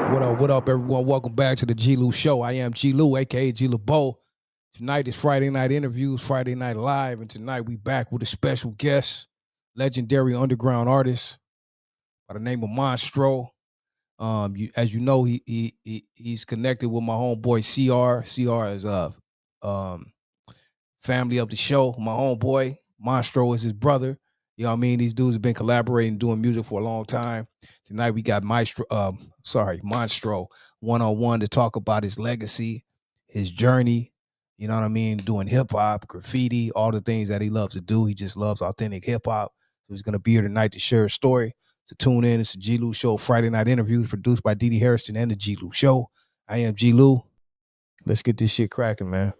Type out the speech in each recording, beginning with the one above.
What up, everyone? Welcome back to the G-Lew Show. I am G-Lew, a.k.a. G-Lew. Tonight is Friday Night Interviews, Friday Night Live, and tonight we back with a special guest, legendary underground artist by the name of Monstroe. As you know, he's connected with my homeboy CR. CR is family of the show. My homeboy Monstroe is his brother. You know what I mean? These dudes have been collaborating, doing music for a long time. Tonight we got Monstroe one-on-one to talk about his legacy, his journey, you know what I mean, doing hip-hop, graffiti, all the things that he loves to do. He just loves authentic hip-hop. So he's going to be here tonight to share his story. So tune in. It's the G-Lew Show, Friday Night Interviews, produced by DD Hairston and the G-Lew Show. I am G-Lew. Let's get this shit cracking, man.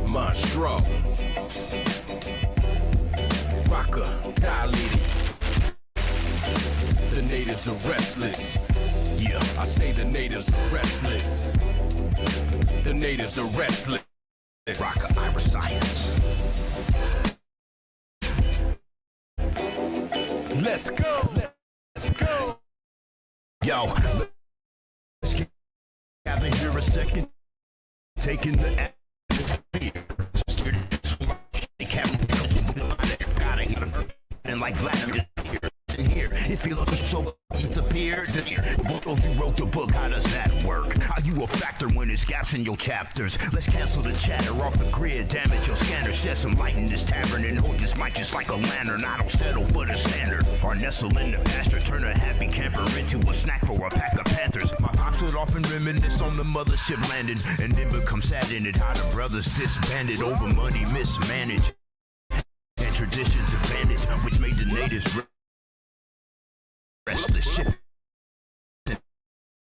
Monstroe, rocker, tie lady. The natives are restless. Yeah, I say the natives are restless. The natives are restless. Rocker, Irish science. Let's go. Let's go. Yo, let's get out of here a second. Taking the atmosphere. And like Vladimir in here, if you look so eat the beer to here. Both you wrote the book, how does that work? Are you a factor when there's gaps in your chapters? Let's cancel the chatter off the grid, damage your scanner, shed some light in this tavern and hold this mic just like a lantern. I don't settle for the standard or nestle in the pasture, turn a happy camper into a snack for a pack of panthers. My pops would often reminisce on the mothership landing and then become saddened at how the brothers disbanded over money mismanaged and traditions abandoned, which made the natives restless shit.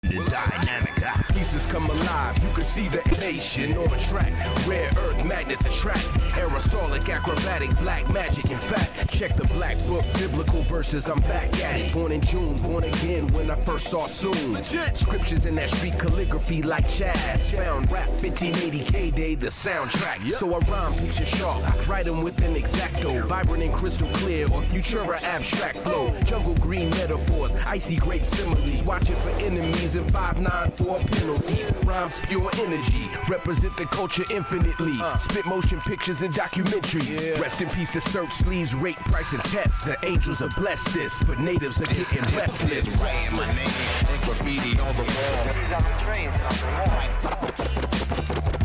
The dynamic pieces come alive. You can see the nation on track. Rare earth magnets attract. Aerosolic, acrobatic, black magic. In fact, check the black book, biblical verses. I'm back at it. Born in June, born again when I first saw soon. Legit. Scriptures in that street calligraphy like Chaz. Found rap 1580 K-Day, the soundtrack. Yep. So I rhyme picture sharp, write them with an exacto, vibrant and crystal clear, or Futura abstract flow. Jungle green metaphors, icy grape similes. Watching for enemies and 5'9" for penalties. Rhymes pure energy, represent the culture infinitely. Spit motion pictures and documentaries. Yeah. Rest in peace to search, sleeves, rate, price, and test. The angels have blessed this, but natives are getting restless. Writing my name and graffiti on the wall.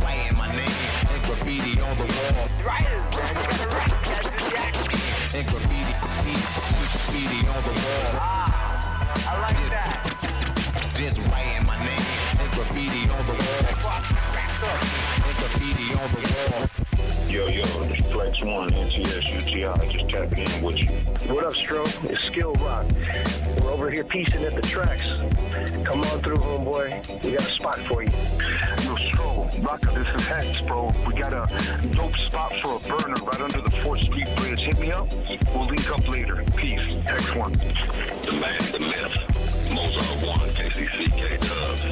Writing my name and graffiti on the wall. And graffiti on the wall. I like that. Just writing my name and graffiti on the wall. And graffiti on the wall. Yo, this play X1, NTS, UTI, just tapping in with you. What up, Stro? It's Skill Rock. We're over here piecing at the tracks. Come on through, homeboy. We got a spot for you. Yo, Stro, Rocker, this is Hex, bro. We got a dope spot for a burner right under the 4th Street Bridge. Hit me up. We'll link up later. Peace. X1. The man, the myth. Mozart 1, KCC, K-Tubbs.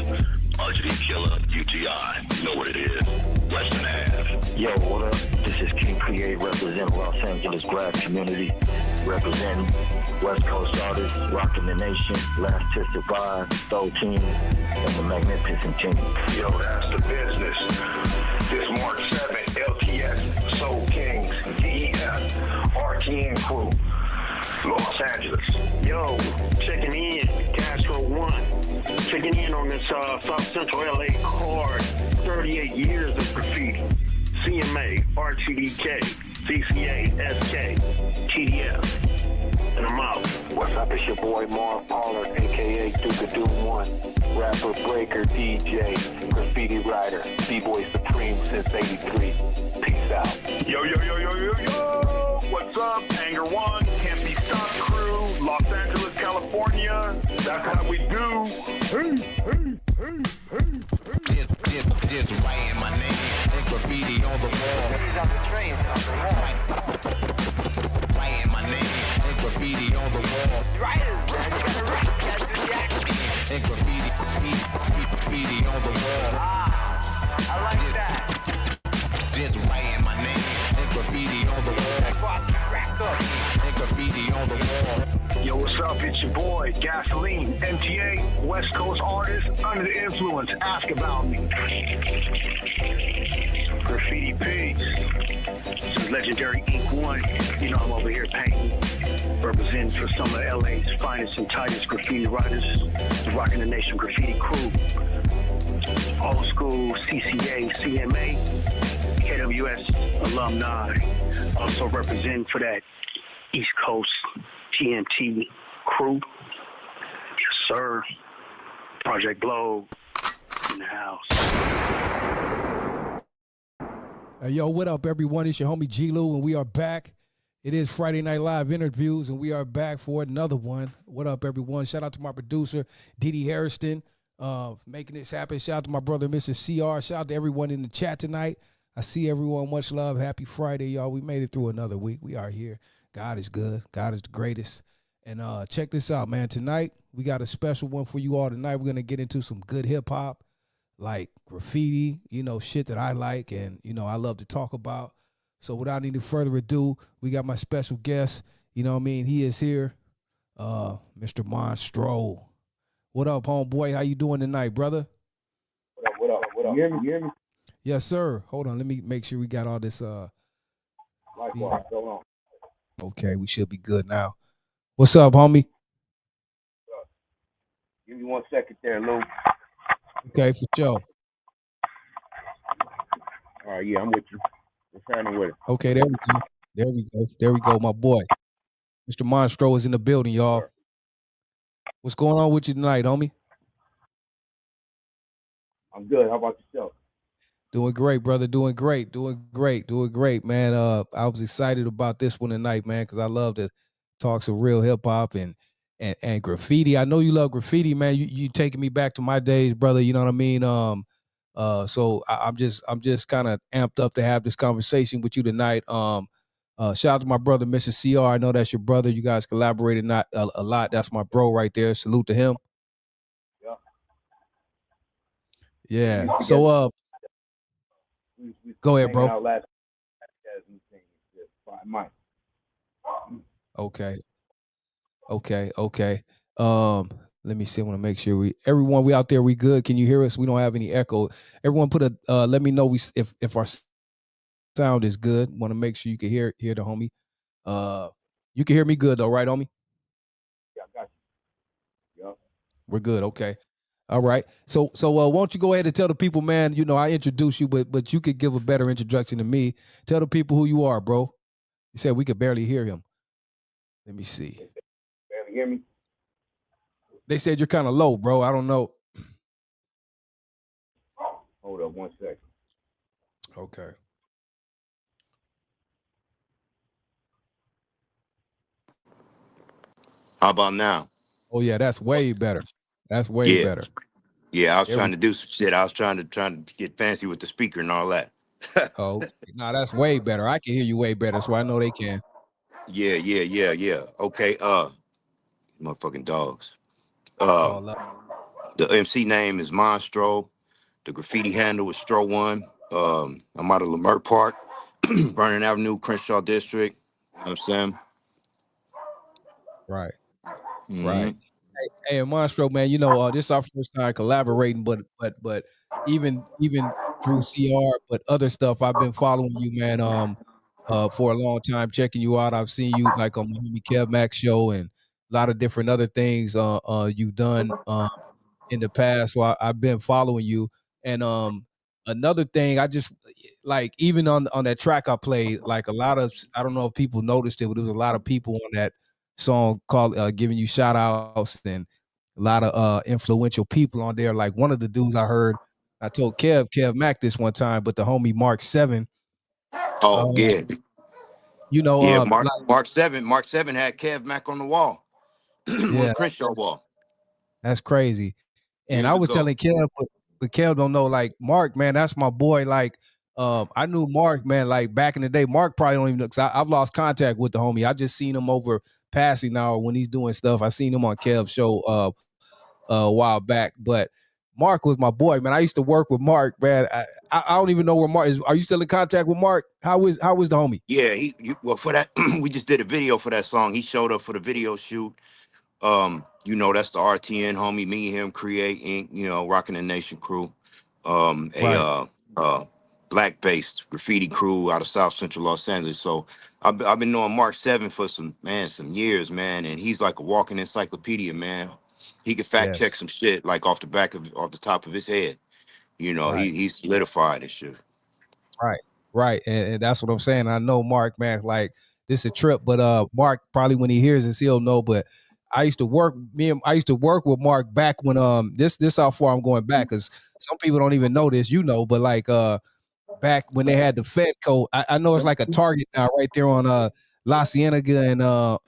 RGD Killer, UTI. You know what it is. Western Ave. Yo, what up? This is King Create, representing Los Angeles grad community, representing West Coast artists, rocking the nation, Last to Survive, Soul Team, and the Magnificent Team. Yo, that's the business. This March 7th, LTS, Soul Kings, DEF, RTN crew, Los Angeles. Yo, checking in. Castro 1. Checking in on this South Central LA card. 38 years of graffiti. CMA, RTDK, CCA, SK, TDF. And I'm out. What's up? It's your boy Marv Pollard, a.k.a. Duke of Doom 1, rapper, breaker, DJ, graffiti writer, B-Boy Supreme since 83. Peace out. Yo, yo, yo, yo, yo, yo! What's up? Anger 1, Can't Be Stopped crew, Los Angeles, California. That's how we do. Just writing my name and graffiti on the wall. Writing my name and graffiti on the wall. And graffiti on the wall. I like that. Just writing my name and graffiti on the wall. And graffiti on the wall. Yo, what's up? It's your boy, Gasoline, MTA, West Coast artist, under the influence. Ask about me. Graffiti Pigs. This is legendary Ink 1. You know I'm over here painting, representing for some of LA's finest and tightest graffiti writers, the Rockin' the Nation graffiti crew. Old school CCA, CMA, KWS alumni. Also representing for that East Coast TNT crew. Yes, sir. Project Globe in the house. Hey, yo, what up, everyone? It's your homie G-Lew, and we are back. It is Friday Night Live interviews, and we are back for another one. What up, everyone? Shout out to my producer, DD Hairston, making this happen. Shout out to my brother, Mr. CR. Shout out to everyone in the chat tonight. I see everyone. Much love. Happy Friday, y'all. We made it through another week. We are here. God is good. God is the greatest. And check this out, man. Tonight, we got a special one for you all tonight. We're going to get into some good hip-hop, like graffiti, you know, shit that I like and, you know, I love to talk about. So without any further ado, we got my special guest. You know what I mean? He is here, Mr. Monstroe. What up, homeboy? How you doing tonight, brother? What up? You hear me? Yes, sir. Hold on. Let me make sure we got all this. Likewise, go on. Okay, we should be good now. What's up, homie? Give me 1 second there, Lou. Okay, for sure. All right, yeah, I'm with you. What's happening with it? Okay, there we go. There we go, my boy. Mr. Monstroe is in the building, y'all. Sure. What's going on with you tonight, homie? I'm good. How about yourself? Doing great, brother. Doing great, man. I was excited about this one tonight, man, because I love to talk some real hip hop and graffiti. I know you love graffiti, man. You taking me back to my days, brother. You know what I mean? So I'm just kind of amped up to have this conversation with you tonight. Shout out to my brother, Mr. CR. I know that's your brother. You guys collaborated not a lot. That's my bro right there. Salute to him. Yeah. So go ahead, bro. Okay. Let me see. I want to make sure everyone we out there, we good. Can you hear us? We don't have any echo. Everyone put let me know if our sound is good. Want to make sure you can hear the homie. You can hear me good though, right, homie? Yeah, I got you. Yeah. We're good. Okay. All right. So why don't you go ahead and tell the people, man, you know, I introduced you, but you could give a better introduction to me. Tell the people who you are, bro. You said we could barely hear him. Let me see. Barely hear me? They said you're kind of low, bro. I don't know. Hold up 1 second. Okay. How about now? Oh yeah, that's way better. That's way Yeah, better. yeah. I was Every trying to do some shit. I was trying to get fancy with the speaker and all that. oh no, that's way better. I can hear you way better, so I know they can. Yeah. Okay, motherfucking dogs. It's Uh, all up. the MC name is Monstroe. The graffiti handle is Stro1. I'm out of Lamert Park, Vernon Avenue, Crenshaw District. You know what I'm saying? Right, Hmm. right. Hey, and Monstroe, man, this our first time collaborating, but even through CR, but other stuff, I've been following you, man. For a long time, checking you out. I've seen you like on my homie Kev Max show and a lot of different other things. You've done. In the past. So I've been following you. And another thing, I just like even on that track I played, like a lot of I don't know if people noticed it, but there was a lot of people on that song called giving you shout outs and a lot of influential people on there. Like one of the dudes I heard, I told Kev Mack this one time, but the homie Mark Seven, Oh um, yeah, Mark like Mark 7 had Kev Mack on the wall, on the yeah, Crenshaw wall that's crazy. And I years was ago. telling Kev, but Kev don't know, like Mark, man, that's my boy. Like, I knew Mark, man, like back in the day. Mark probably don't even know because I've lost contact with the homie. I just seen him over passing now when he's doing stuff. I seen him on Kev's show a while back, but Mark was my boy, man. I used to work with Mark, man. I don't even know where Mark is. Are you still in contact with Mark? How is the homie? Yeah, well for that we just did a video for that song. He showed up for the video shoot. That's the RTN homie, me and him create Inc., rocking the nation crew. A Right. black based graffiti crew out of South Central Los Angeles. So I've been knowing Mark 7 for some years, man, and he's like a walking encyclopedia, man. He could fact check Yes. some shit like off the top of his head. Right. He's solidified and shit. Right, right, and that's what I'm saying. I know Mark, man. Like this is a trip, but Mark probably when he hears this, he'll know. But I used to work with Mark back when this how far I'm going back because some people don't even know this, but like back when they had the Fedco, I know it's like a Target now right there on La Cienega and I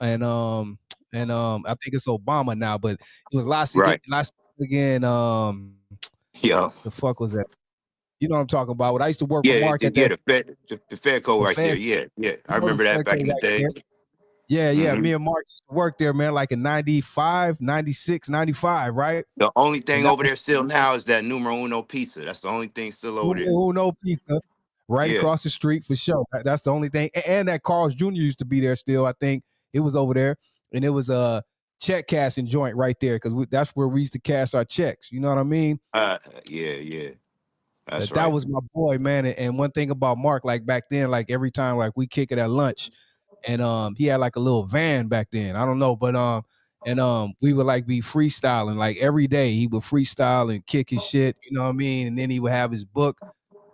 think it's Obama now, but it was Right. La Cienega and Yeah. the fuck was that? You know what I'm talking about? When I used to work with Yeah, Mark at yeah, that the Fed code the right there. Fed. Yeah. I You know the remember that back Fedco in the right day. there. Yeah. Hmm. Me and Mark used to work there, man, like in 95, 96, 95, right? The only And thing that over was there still now is that numero uno pizza. That's the only thing still over there. Uno Pizza right Yeah. across the street for sure. That's the only thing. And that Carl's Jr. used to be there still. I think it was over there. And it was a check cashing joint right there because that's where we used to cash our checks. You know what I mean? Yeah. That's That right. was my boy, man. And one thing about Mark, like back then, like every time like we kick it at lunch, and he had like a little van back then. I don't know, but and we would like be freestyling like every day. He would freestyle and kick his shit, you know what I mean? And then he would have his book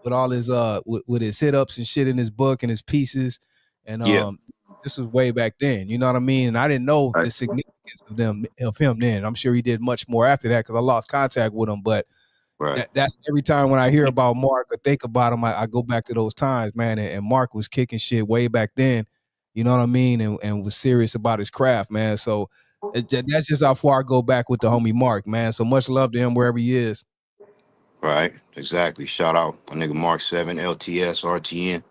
with all his with his hit ups and shit in his book and his pieces. And Yeah. this was way back then, you know what I mean? And I didn't know Right. the significance of him then. I'm sure he did much more after that because I lost contact with him, but Right. that's every time when I hear about Mark or think about him, I go back to those times, man. And Mark was kicking shit way back then, you know what I mean, and was serious about his craft, man. So that's just how far I go back with the homie Mark, man. So much love to him wherever he is. Right. Exactly. Shout out my nigga Mark 7, LTS, RTN.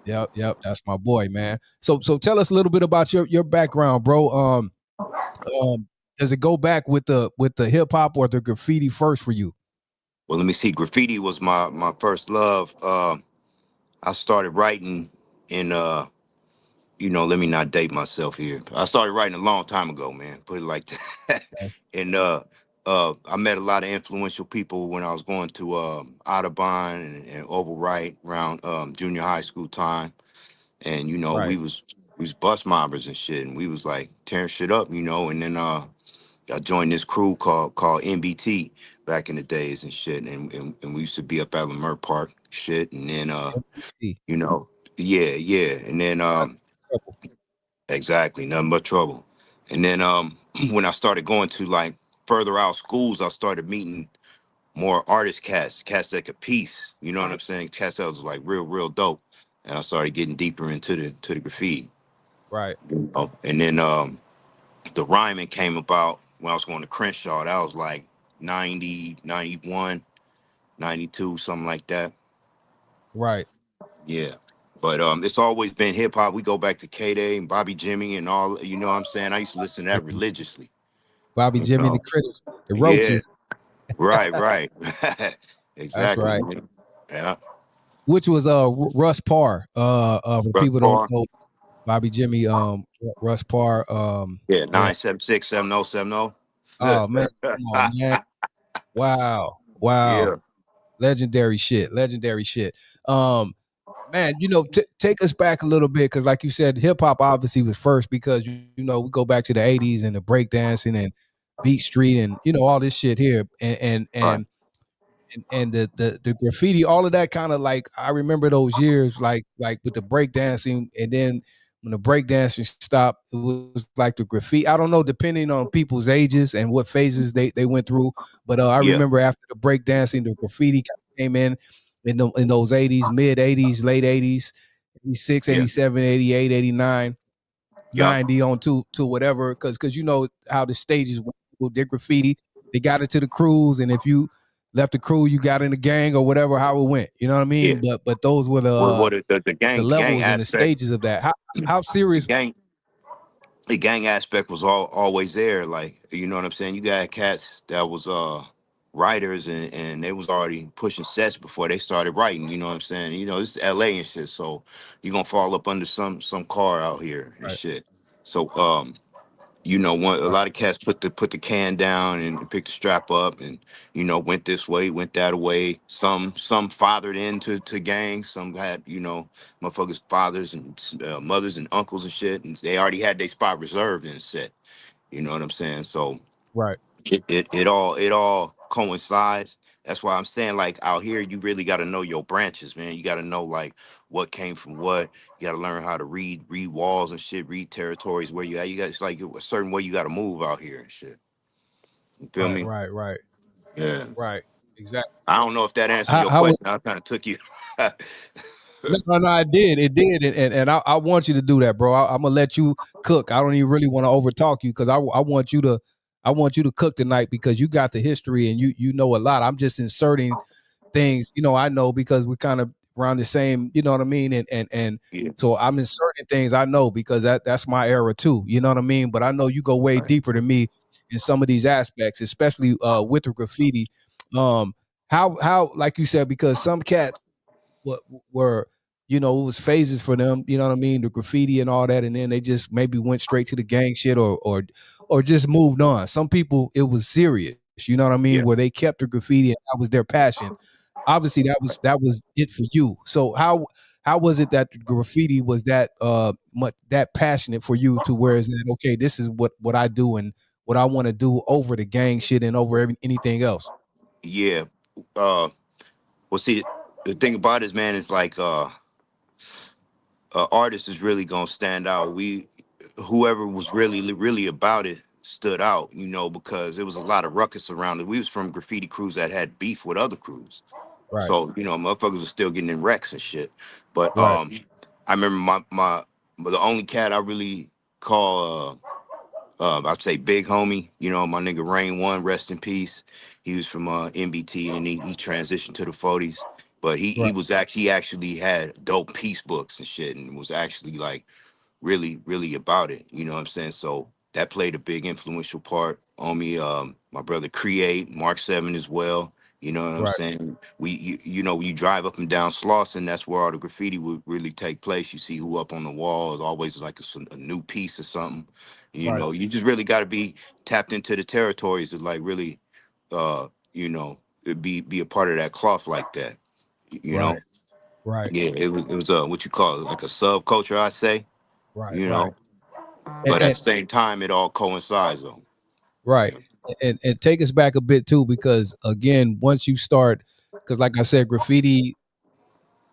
Yep, that's my boy, man. So tell us a little bit about your background, bro. Does it go back with the hip hop or the graffiti first for you? Well, let me see. Graffiti was my first love. I started writing in let me not date myself here. I started writing a long time ago, man. Put it like that. And I met a lot of influential people when I was going to Audubon and Overwrite around junior high school time. And Right. we was bus mobbers and shit, and we was like tearing shit up, and then I joined this crew called NBT back in the days and shit, and we used to be up at Lamert Park shit, and then MPT. you know, yeah, and then exactly, nothing but trouble. And then when I started going to like further out schools, I started meeting more artist cats that could piece. You know what I'm saying? Cats that was like real dope. And I started getting deeper into the graffiti. Right. And then the rhyming came about when I was going to Crenshaw. That was like 90, 91, 92, something like that. Right. Yeah. But it's always been hip hop. We go back to K-Day and Bobby Jimmy and all, you know what I'm saying? I used to listen to that religiously. Bobby You Jimmy, the know? Critters, the Yeah. Roaches. Right. That's Exactly. right. Man. Yeah. Which was Russ Parr. For Russ people don't Parr. know, Bobby Jimmy, Russ Parr. Yeah, Yeah. 976-7070. Oh man, come on, man. Wow. Yeah. Legendary shit. Man, take us back a little bit because, like you said, hip hop obviously was first because we go back to the '80s and the breakdancing and Beat Street and all this shit here Right. and the graffiti, all of that kind of like I remember those years like with the breakdancing, and then when the breakdancing stopped, it was like the graffiti. I don't know, depending on people's ages and what phases they went through, but I Yeah. remember after the breakdancing, the graffiti came in those 80s, mid 80s, late 80s, 86, Yeah. 87, 88, 89. Yeah. 90 on to whatever, because you know how the stages with their graffiti, they got it to the crews, and if you left the crew, you got in the gang or whatever, how it went, you know what I Yeah. mean? But those were What the the gang levels and the aspect, stages of that. How the serious? gang the gang aspect was always there. Like, you know what I'm saying? You got cats that was writers and they was already pushing sets before they started writing, you know what I'm saying? You know, it's LA and shit, so you're gonna fall up under some car out here and Right, shit. So a right, lot of cats put the can down and picked the strap up and went this way, went that way. Some fathered into to gangs. Some had motherfuckers fathers and mothers and uncles and shit, and they already had their spot reserved and set. You know what I'm saying? So right, it all coincides. That's why I'm saying, like, out here you really got to know your branches, man. You got to know like what came from what. You got to learn how to read walls and shit, read territories where you at. You got, it's like a certain way you got to move out here and shit. You feel right, me? right, right, Yeah. right. Exactly. I don't know if that answered your How was question. I kind of took you. no, it did, and I want you to do that, bro. I'm gonna let you cook. I don't even really want to overtalk you because I want you to cook tonight because you got the history and you know a lot. I'm just inserting things, I know because we're kind of around the same, you know what I mean? And Yeah. so I'm inserting things I know because that's my era too, you know what I mean? But I know you go way Right. deeper than me in some of these aspects, especially with the graffiti. Um, how like you said, because some cats what were it was phases for them, you know what I mean, the graffiti and all that, and then they just maybe went straight to the gang shit or just moved on. Some people it was serious, you know what I mean, Yeah. where they kept the graffiti and that was their passion. Obviously that was it for you. So how was it that the graffiti was that much that passionate for you to where is that okay, this is what I do and what I want to do over the gang shit and over anything else? Yeah. Uh, well, see, the thing about it, man, is like artist is really gonna stand out. Whoever was really about it stood out, because there was a lot of ruckus around it. We was from graffiti crews that had beef with other crews, Right, so motherfuckers were still getting in wrecks and shit. But right, I remember my the only cat I really call I'd say big homie, my nigga Rain One, rest in peace. He was from NBT and he transitioned to the 40s. But he right, was actually he actually had dope peace books and shit and was actually like really about it. You know what I'm saying? So that played a big influential part on me. My brother Create, Mark 7 as well. You know what I'm right, saying? When you drive up and down Slauson, that's where all the graffiti would really take place. You see who up on the wall. It's always like a new piece or something. right, You just really got to be tapped into the territories to like really, uh, you know, be a part of that cloth like that. You right, know? right. Yeah, it was what you call it, like a subculture, I say. Right, You right, know, and, but at and the same time, it all coincides though. right, and take us back a bit too, because again, once you start, because like I said, graffiti,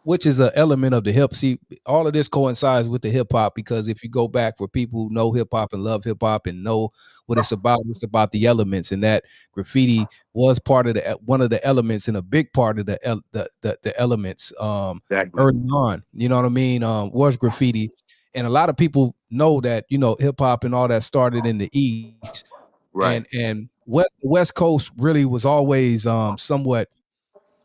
which is an element of the hip. See, all of this coincides with the hip hop because if you go back for people who know hip hop and love hip hop and know what it's about the elements, and that graffiti was part of the one of the elements and a big part of the elements Exactly. early on. You know what I mean? Was graffiti. and a lot of people know that, you know, hip hop and all that started in the East, Right. and West Coast really was always somewhat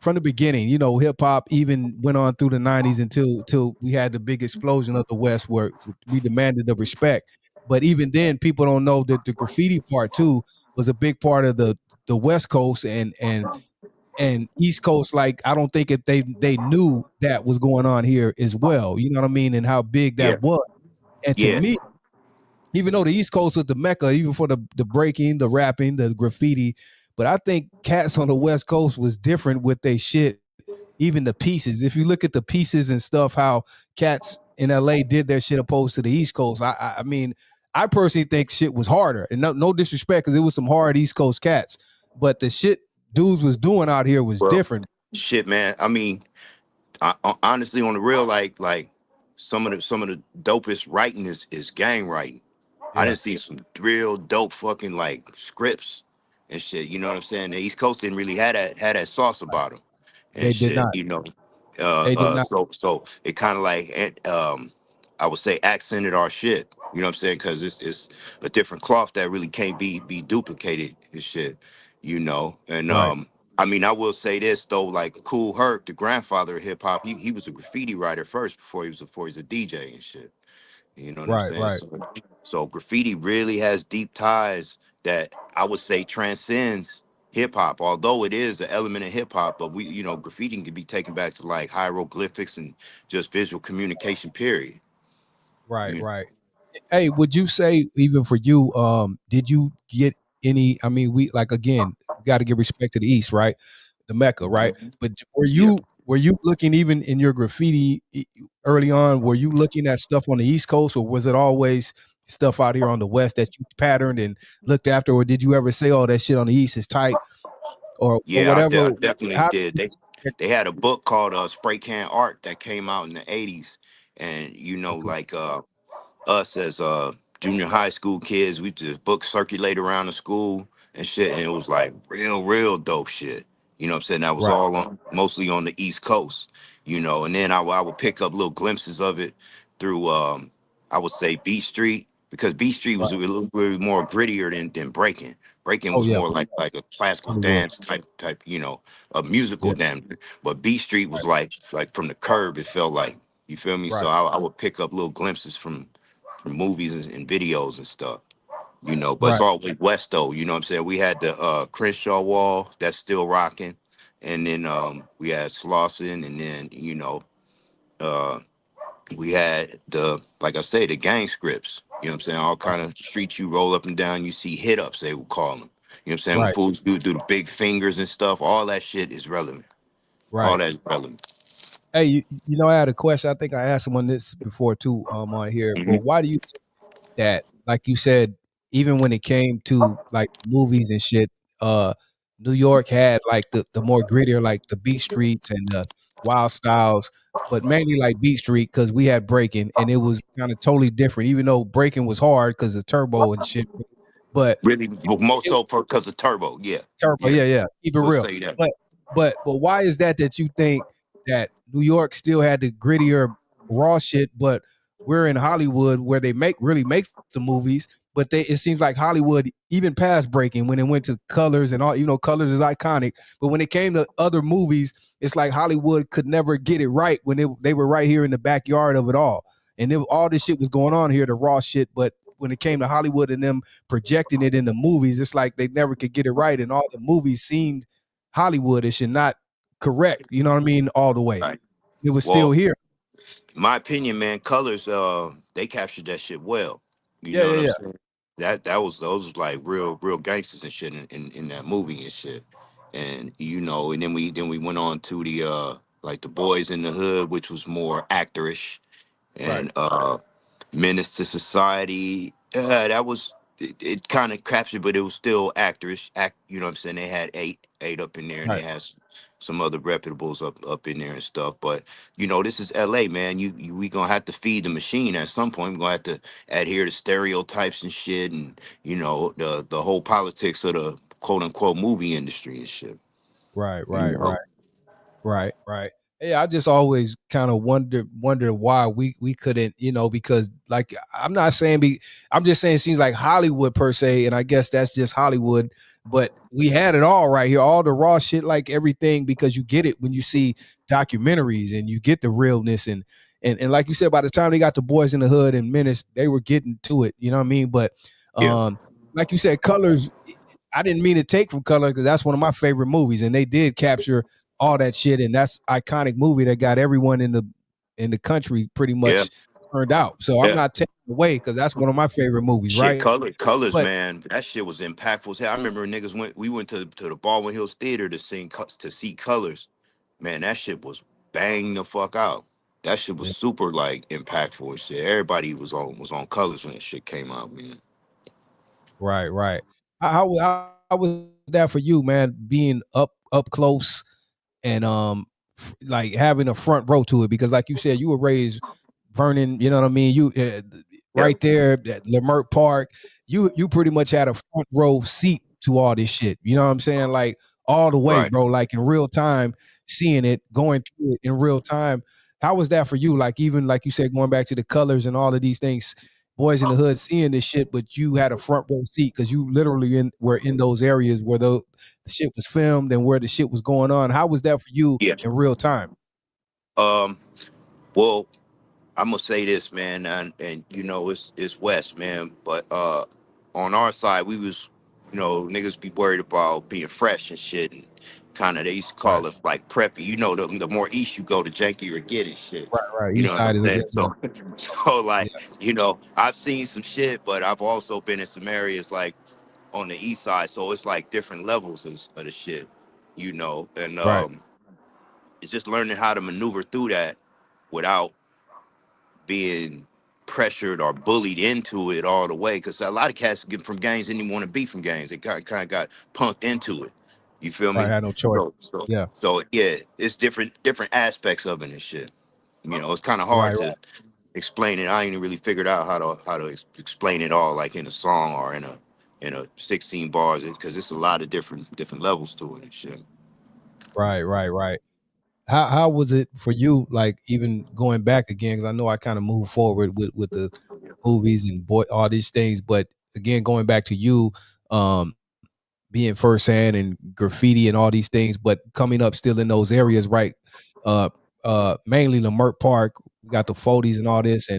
from the beginning. You know, hip hop even went on through the '90s until we had the big explosion of the West, where we demanded the respect. But even then, people don't know that the graffiti part too was a big part of the West Coast and East Coast. Like, I don't think if they knew that was going on here as well. You know what I mean? And how big Yeah. that was. And to Yeah. me, even though the East Coast was the mecca, even for the breaking, the rapping, the graffiti, but I think cats on the West Coast was different with their shit. Even the pieces. If you look at the pieces and stuff, how cats in LA did their shit opposed to the East Coast. I mean, I personally think shit was harder, and no disrespect, because it was some hard East Coast cats, but the shit dudes was doing out here was Well, different. shit, man. I mean, honestly, on the real, like some of the dopest writing is gang writing. I Yeah, didn't see some real dope fucking like scripts and shit. You know what I'm saying? The East Coast didn't really had that sauce about them and they did shit. not. You know, They did not. so it kind of like I would say accented our shit. You know what I'm saying? Because it's a different cloth that really can't be duplicated and shit. You know, and Right, I mean, I will say this though, like Cool Herc, the grandfather of hip hop, he was a graffiti writer first before he was a DJ and shit. You know what I'm right, saying? right, So graffiti really has deep ties that I would say transcends hip hop, although it is an element of hip hop. But graffiti can be taken back to like hieroglyphics and just visual communication. Period. right, Yeah. right. Hey, would you say, even for you, did you get any? I mean, we, like, again, we got to give respect to the East, right? The Mecca, right? But Yeah. were you looking, even in your graffiti early on? Were you looking at stuff on the East Coast, or was it always stuff out here on the West that you patterned and looked after? Or did you ever say, "Oh, that shit on the East is tight," or Yeah, I whatever? definitely How did. They had a book called Spray Can Art that came out in the '80s, and okay, like us as junior high school kids, we just book circulate around the school and shit, and it was like real dope shit. You know what I'm saying? That was right, all mostly on the East Coast, and then I would pick up little glimpses of it through I would say Beat Street, because Beat Street was right. a little bit more grittier than breaking. Breaking Oh was yeah, more like a classical Hollywood. dance type, a musical Yeah, dance. But B Street right, was like from the curb. It felt like, you feel me. So right, I would pick up little glimpses from movies and videos and stuff. But it's right, all West though. You know what I'm saying? We had the Crenshaw Wall that's still rocking, and then we had Slauson, and then uh, we had the, like I say, the gang scripts. You know what I'm saying? All right, kind of streets you roll up and down, you see hit ups, they would call them. You know what I'm saying? When right, fools do the big fingers and stuff, all that shit is relevant. All right. that is relevant. Hey, I had a question. I think I asked someone this before too, on here. But Hmm. why do you think that, like you said, even when it came to like movies and shit, uh, New York had like the more grittier, like the Beat Streets and the Wild Styles, but mainly like Beat Street, because we had breaking and it was kind of totally different. Even though breaking was hard because of turbo and shit, but Really, more it, so because of Turbo. Yeah, turbo, yeah. yeah, yeah. Keep it We'll real. say that. But but why is that you think that New York still had the grittier raw shit, but we're in Hollywood where they really make the movies, but it seems like Hollywood, even past breaking, when it went to colors and all, colors is iconic, but when it came to other movies, it's like Hollywood could never get it right when they were right here in the backyard of it all. And all this shit was going on here, the raw shit, but when it came to Hollywood and them projecting it in the movies, it's like they never could get it right, and all the movies seemed Hollywoodish and not correct. You know what I mean? All the way, Right. it was still Well, here. in my opinion, man, colors, they captured that shit well. You Yeah, know yeah, what I'm yeah. saying? Those was like real gangsters and shit in that movie and shit. And and then we went on to the like the Boys in the Hood, which was more actorish, Right, and Menace to Society. That was it kind of captured, but it was still actorish. You know what I'm saying? They had eight up in there, and they right, had some other reputables up in there and stuff. But this is L.A., man. We gonna have to feed the machine at some point. We're gonna have to adhere to stereotypes and shit, and the whole politics of the quote unquote movie industry and shit. right, You right, know. right, right, right. Yeah, I just always kind of wonder why we couldn't, because like I'm not saying I'm just saying it seems like Hollywood per se, and I guess that's just Hollywood. But we had it all right here, all the raw shit, like everything, because you get it when you see documentaries and you get the realness and like you said, by the time they got the Boys in the Hood and Menace, they were getting to it. You know what I mean? But Yeah, like you said, Colors. I didn't mean to take from Color because that's one of my favorite movies, and they did capture all that shit, and that's iconic movie that got everyone in the country pretty yeah, much turned out. So I'm yeah. not taking it away because that's one of my favorite movies, Shit, right? colors, But man. That shit was impactful as hell. I remember niggas we went to the Baldwin Hills Theater to see Colors. Man, that shit was bang the fuck out. That shit was yeah, super like impactful and shit. Everybody was on Colors when that shit came out, man. right, right. How was that for you, man? Being up close and like having a front row to it because like you said you were raised Vernon, you know what I mean, you Yeah, right there at Lemert Park, you pretty much had a front row seat to all this shit, you know what I'm saying, like all the way, right. bro, like in real time, seeing it, going through it in real time. How was that for you, like even like you said, going back to the Colors and all of these things, Boys in the Hood, seeing this shit, but you had a front row seat because you literally were in those areas where the shit was filmed and where the shit was going on. How was that for you Yeah. in real time? Um. Well, I'm gonna say this, man, and it's West, man, but on our side we was, niggas be worried about being fresh and shit, and kind of they used to Right, call us like preppy. The more east you go, the jankier it get and shit. right, right. You know East what I'm side is saying? yeah, So, so yeah, like, I've seen some shit, but I've also been in some areas like on the east side, so it's like different levels of the shit, and right, it's just learning how to maneuver through that without being pressured or bullied into it all the way. Because a lot of cats get from gangs didn't even want to be from gangs. They kind of got punked into it. You feel right. me? Had no choice. So Yeah, so yeah, it's different aspects of it and shit. It's kind of hard right, to explain it. I ain't really figured out how to explain it all like in a song or in a 16 bars because it's a lot of different levels to it and shit. right, right, right. How was it for you? Like even going back again, because I know I kind of moved forward with the movies and all these things, but again going back to you, um, being firsthand and graffiti and all these things, but coming up still in those areas, right? Uh, mainly Lemert Park. We got the 40s and all this,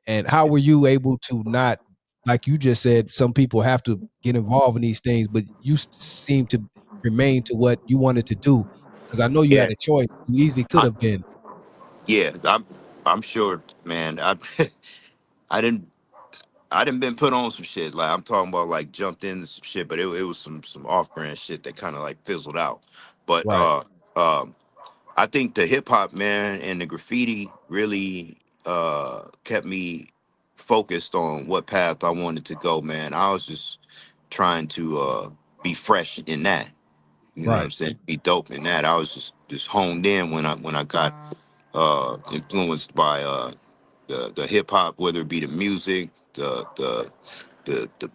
and how were you able to not, like you just said, some people have to get involved in these things, but you seem to remain to what you wanted to do because I know you Yeah, had a choice. You easily could I, have been yeah, I'm sure, man. I didn't I done been put on some shit. Like I'm talking about like jumped into some shit, but it was some off brand shit that kind of like fizzled out. But right, um I think the hip hop, man, and the graffiti really kept me focused on what path I wanted to go, man. I was just trying to be fresh in that. You know what I'm right, saying? Be dope in that. I was just honed in when I got influenced by the hip hop, whether it be the music, the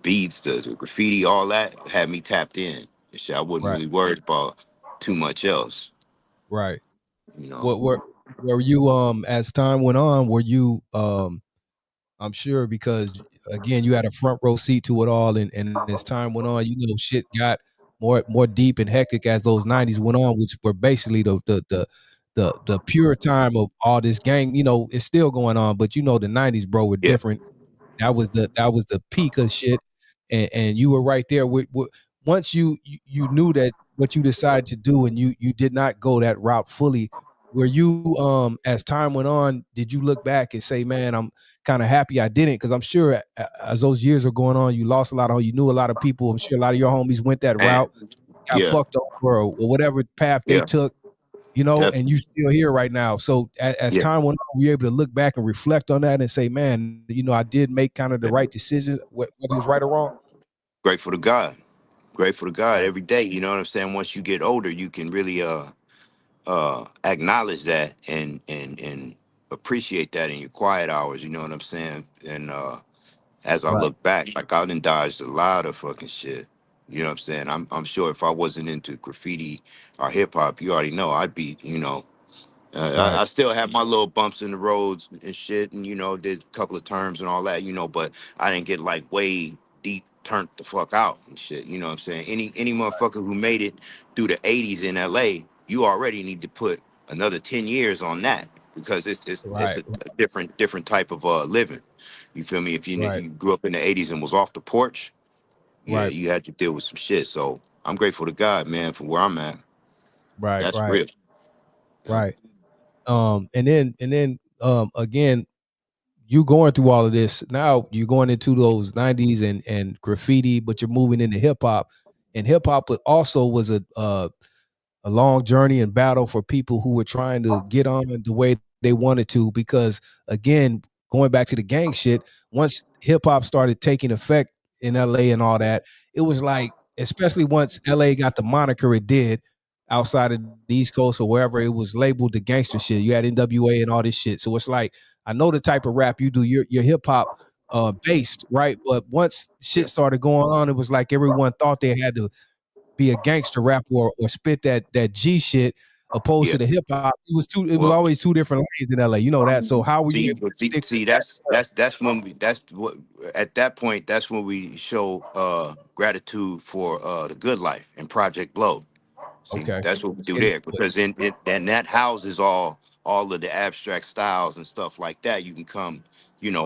beats, the graffiti, all that had me tapped in. And shit, I wasn't right, really worried about too much else, right. you know. What were you as time went on? Were you I'm sure because again, you had a front row seat to it all, and as time went on, shit got more deep and hectic as those '90s went on, which were basically the pure time of all this gang. It's still going on, but the '90s, bro, were Yeah, different. That was the peak of shit, and you were right there with once you knew that what you decided to do, and you did not go that route fully. Were you as time went on, did you look back and say, man, I'm kind of happy I didn't? Because I'm sure as those years are going on, you lost a lot of, you knew a lot of people. I'm sure a lot of your homies went that man. route, got Yeah, fucked over, or whatever path they yeah, took, and you still here right now. So as yeah. time went on, were you able to look back and reflect on that and say, man, I did make kind of the Yeah. right decision, whether it was right or wrong? Grateful to God. Grateful to God Right, every day. You know what I'm saying? Once you get older, you can really acknowledge that and appreciate that in your quiet hours. You know what I'm saying? And as I right, look back, like I done dodged a lot of fucking shit. You know what I'm saying? I'm sure if I wasn't into graffiti or hip hop, you already know I'd be, Right. I still have my little bumps in the roads and shit, and did a couple of terms and all that, but I didn't get like way deep turned the fuck out and shit. You know what I'm saying? Any motherfucker who made it through the '80s in LA, you already need to put another 10 years on that because it's Right. a different type of living. You feel me? If Right. you grew up in the '80s and was off the porch, yeah, Right. you had to deal with some shit. So I'm grateful to God, man, for where I'm at. Right. That's Right. real. Yeah. Right. And then again, you going through all of this now. You're going into those '90s and graffiti, but you're moving into hip hop, and hip hop also was a long journey and battle for people who were trying to get on the way they wanted to. Because again, going back to the gang shit, once hip hop started taking effect in LA and all that, it was like, especially once LA got the moniker it did outside of the East Coast or wherever, it was labeled the gangster shit. You had NWA and all this shit. So it's like, I know the type of rap you do, you're hip hop based, right? But once Yeah. shit started going on, it was like everyone thought they had to be a gangster rapper or spit that G shit opposed Yeah. to the hip hop. It was Well, always two different lanes in LA. You know that. So how were you see, able to stick to see, that? that's when that's what at that point that's when we show gratitude for the good life and Project Blow. See, Okay. that's what we Let's do get into there it. because in it then that houses all of the abstract styles and stuff like that. You can come,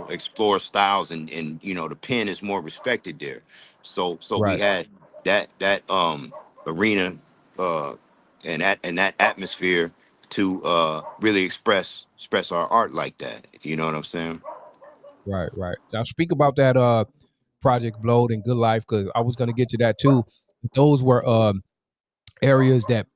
explore styles and the pen is more respected there. So we Right, had that arena uh and that atmosphere to really express our art like that. You know what I'm saying? right, right. Now speak about that Project Blowed and Good Life, because I was gonna get to that too. Those were areas that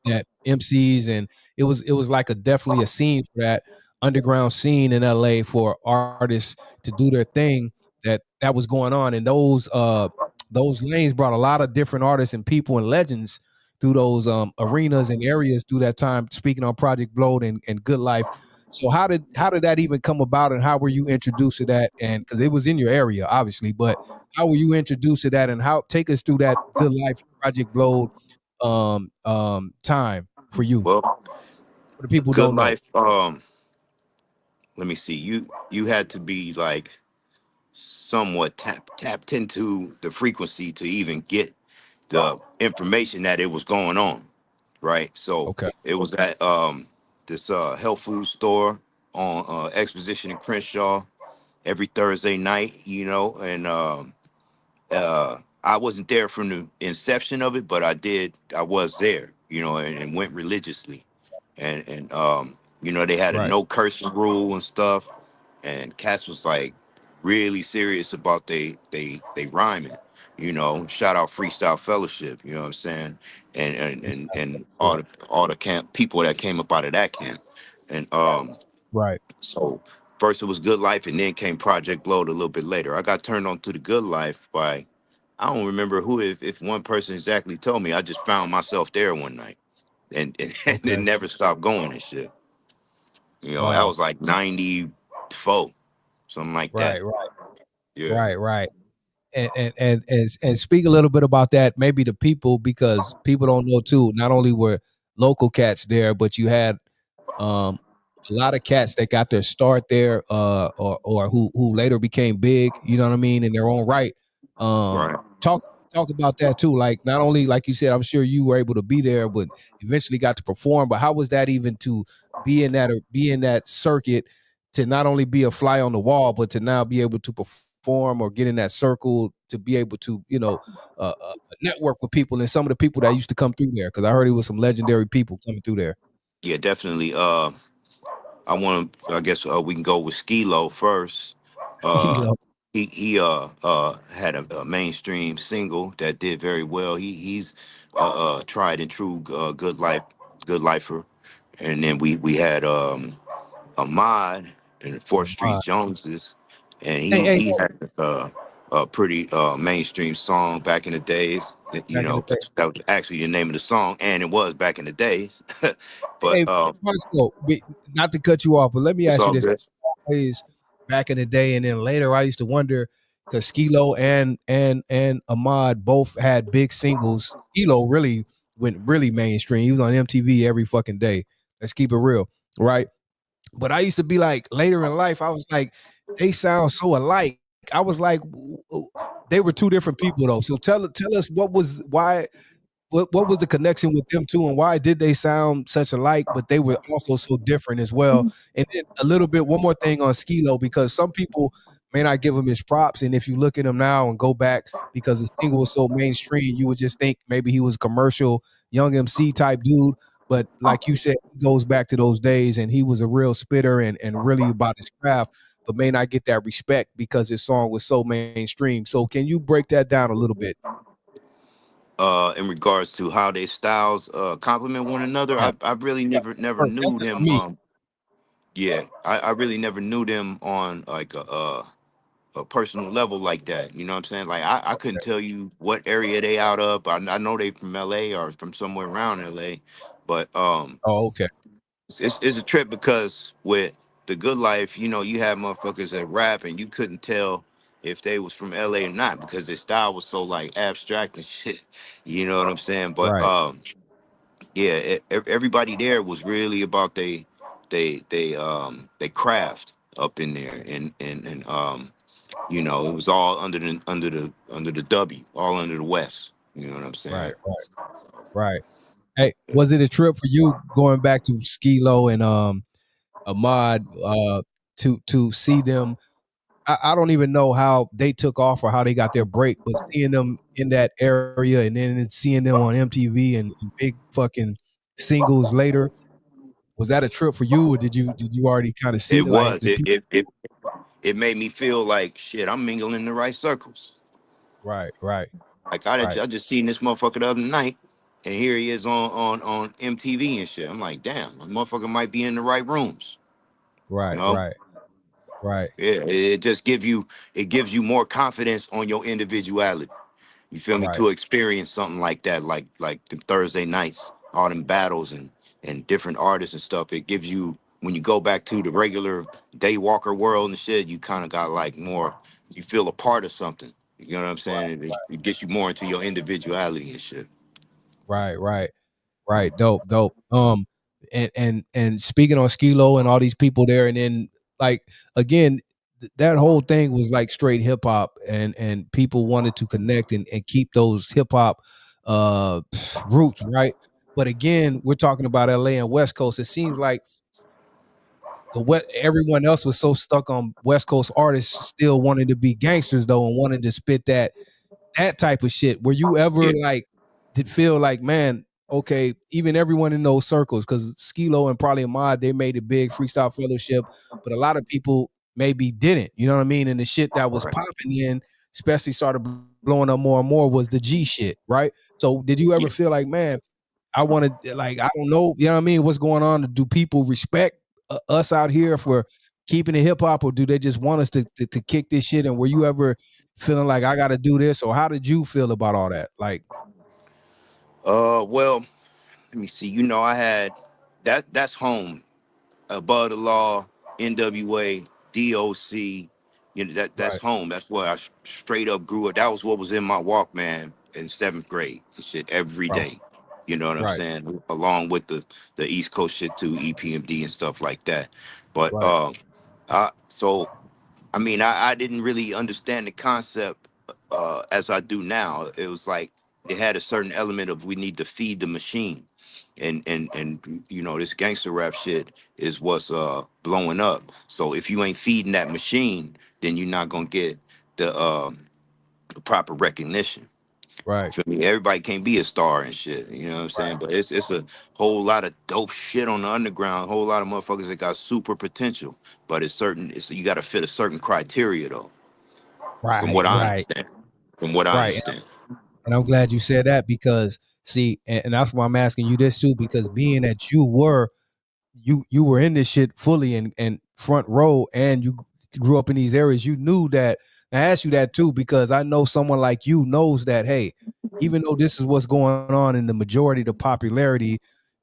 MCs, and it was like a definitely a scene for that underground scene in LA for artists to do their thing that was going on. And those lanes brought a lot of different artists and people and legends through those arenas and areas through that time, speaking on Project Blowed and Good Life. So how did that even come about, and how were you introduced to that? And because it was in your area obviously, but how were you introduced to that, and how take us through that Good Life Project Blowed time for you, Well, for the people who good don't know? life. Let me see. You had to be like somewhat tapped into the frequency to even get the information that it was going on, right? So Okay. it was at this health food store on Exposition in Crenshaw every Thursday night, and I wasn't there from the inception of it, but I was there, and went religiously, and they had a Right. no cursing rule and stuff, and Cass was like really serious about they rhyming. Shout out Freestyle Fellowship. You know what I'm saying? And all the camp people that came up out of that camp, and Right. so first it was Good Life, and then came Project Blowed a little bit later. I got turned on to the Good Life by I don't remember who, if one person exactly told me. I just found myself there one night, and it Okay. never stopped going and shit. That Wow. was like 94, something like that. Right. Right. Yeah. Right. Right. And speak a little bit about that, maybe to people, because people don't know too. Not only were local cats there, but you had um a lot of cats that got their start there, or who later became big, you know what I mean, in their own right. Um Right. talk talk about that too. Like, not only, like you said, I'm sure you were able to be there, but eventually got to perform. But how was that even to be in that circuit, to not only be a fly on the wall, but to now be able to perform or get in that circle, to be able to, network with people and some of the people that used to come through there? Because I heard it was some legendary people coming through there. Yeah, definitely. I guess we can go with Skilo first. Uh, Kilo. he had a mainstream single that did very well. He's tried and true good lifer. And then we had Ahmad and Fourth Street Joneses, and Hey, hey, he had a pretty mainstream song back in the days. back in the day. That was actually the name of the song, and it was back in the days. Hey, But not to cut you off, but let me it's ask you all this. good. Always back in the day, and then later, I used to wonder, because Skilo and Ahmad both had big singles. Skilo really went really mainstream. He was on MTV every fucking day. Let's keep it real. right? But I used to be like, later in life, I was like, they sound so alike. I was like, they were two different people though. So tell us what was the connection with them two, and why did they sound such alike, but they were also so different as well? And then a little bit, one more thing on Skee-Lo, because some people may not give him his props, and if you look at him now and go back, because the single was so mainstream, you would just think maybe he was a commercial young MC type dude. But like you said, he goes back to those days, and he was a real spitter and really about his craft, but may not get that respect because his song was so mainstream. So can you break that down a little bit? In regards to how their styles complement one another, Yeah, I really yeah. never First, that's knew just for them. me. Yeah, I really never knew them on like a personal level like that. You know what I'm saying? Like I couldn't tell you what area they out of. I know they from LA or from somewhere around LA, but Oh, okay. it's a trip because with the Good Life, you know, you have motherfuckers that rap and you couldn't tell if they was from LA or not because their style was so like abstract and shit. You know what I'm saying? But Right, yeah, everybody there was really about they craft up in there, and you know, it was all under the W, all under the West. You know what I'm right, saying? right. Hey, was it a trip for you going back to Skee-Lo and Ahmad to see them? I don't even know how they took off or how they got their break, but seeing them in that area and then seeing them on MTV and big fucking singles later, was that a trip for you, or did you already kind of see It it like was. the people? It made me feel like shit. I'm mingling in the right circles. Right, right, Like right, I just seen this motherfucker the other night, and here he is on MTV and shit. I'm like, damn, a motherfucker might be in the right rooms. You right, know? right, right, Yeah. It just gives you more confidence on your individuality. You feel me? right, To experience something like that, like the Thursday nights, all them battles and different artists and stuff. It gives you when you go back to the regular day walker world and shit, you kind of got like more. You feel a part of something. You know what I'm saying? It gets you more into your individuality and shit. right, right. Right, dope, dope. And speaking on Skee-Lo and all these people there, and then like again, that whole thing was like straight hip hop, and people wanted to connect and keep those hip hop uh roots, right? But again, we're talking about LA and West Coast. It seems like what everyone else was so stuck on West Coast artists still wanted to be gangsters though, and wanted to spit that type of shit. Were you ever Yeah. like did feel like, man, okay, even everyone in those circles, because Skee-Lo and probably Ahmad, they made it big, Freestyle Fellowship, but a lot of people maybe didn't, you know what I mean? And the shit that was Right. popping in, especially started blowing up more and more, was the G shit, right? So did you ever Yeah. feel like, man, I want to, like, I don't know, you know what I mean? What's going on? Do people respect us out here for keeping it hip hop, or do they just want us to kick this shit? And were you ever feeling like I got to do this, or how did you feel about all that? Like, Well, let me see. You know, I had that's home. Above the Law, NWA, DOC. You know that's right, home. That's where I straight up grew up. That was what was in my Walkman in seventh grade. And shit every right, day. You know what I'm right, saying? Along with the East Coast shit too, EPMD and stuff like that. But right, so I mean, I didn't really understand the concept as I do now. It was like it had a certain element of we need to feed the machine, and you know this gangster rap shit is what's blowing up. So if you ain't feeding that machine, then you're not gonna get the proper recognition. right, Feel me? Everybody can't be a star and shit. You know what I'm saying? But it's a whole lot of dope shit on the underground. A whole lot of motherfuckers that got super potential. But it's certain. It's you got to fit a certain criteria though. From right, what I right, understand. From what I right. understand. And I'm glad you said that, because see, and that's why I'm asking you this too, because being that you were in this shit fully and front row, and you grew up in these areas, you knew that. I asked you that too because I know someone like you knows that, hey, even though this is what's going on in the majority of the popularity,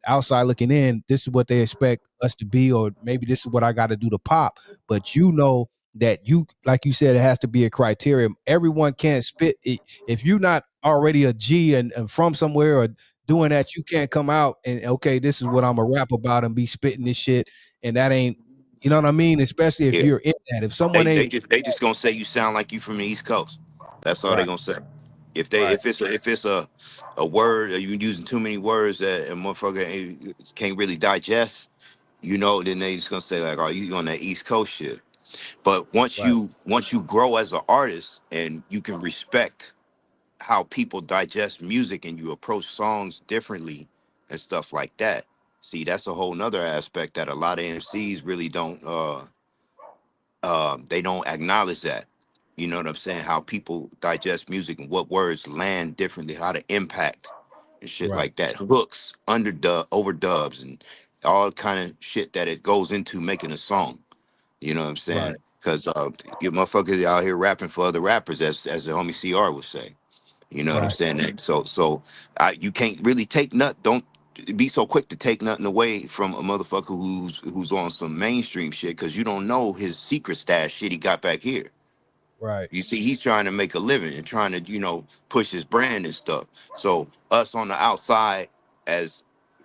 outside looking in, this is what they expect us to be, or maybe this is what I got to do to pop. But you know that, you like you said, it has to be a criteria. Everyone can't spit it if you're not already a G and from somewhere, or doing that, you can't come out and okay, this is what I'm a rap about and be spitting this shit, and that ain't, you know what I mean? Especially if Yeah. you're in that. If someone They ain't just gonna say you sound like you from the East Coast. That's all they right, gonna say. right, If it's a word or you using too many words that a motherfucker can't really digest, then they just gonna say like, "Oh, you on that East Coast shit." But right, once you grow as an artist and you can respect how people digest music and you approach songs differently and stuff like that. See, that's a whole nother aspect that a lot of MCs really don't they don't acknowledge that. You know what I'm saying? How people digest music and what words land differently, how to impact and shit right, like that. Hooks, underdub, overdubs, and all kind of shit that it goes into making a song. You know what I'm right, saying? Because you motherfuckers out here rapping for other rappers, as the homie CR would say. You know what I'm right, saying? You can't really take nut. Don't be so quick to take nothing away from a motherfucker who's on some mainstream shit because you don't know his secret stash shit he got back here. right, You see, he's trying to make a living and trying to push his brand and stuff. So us on the outside as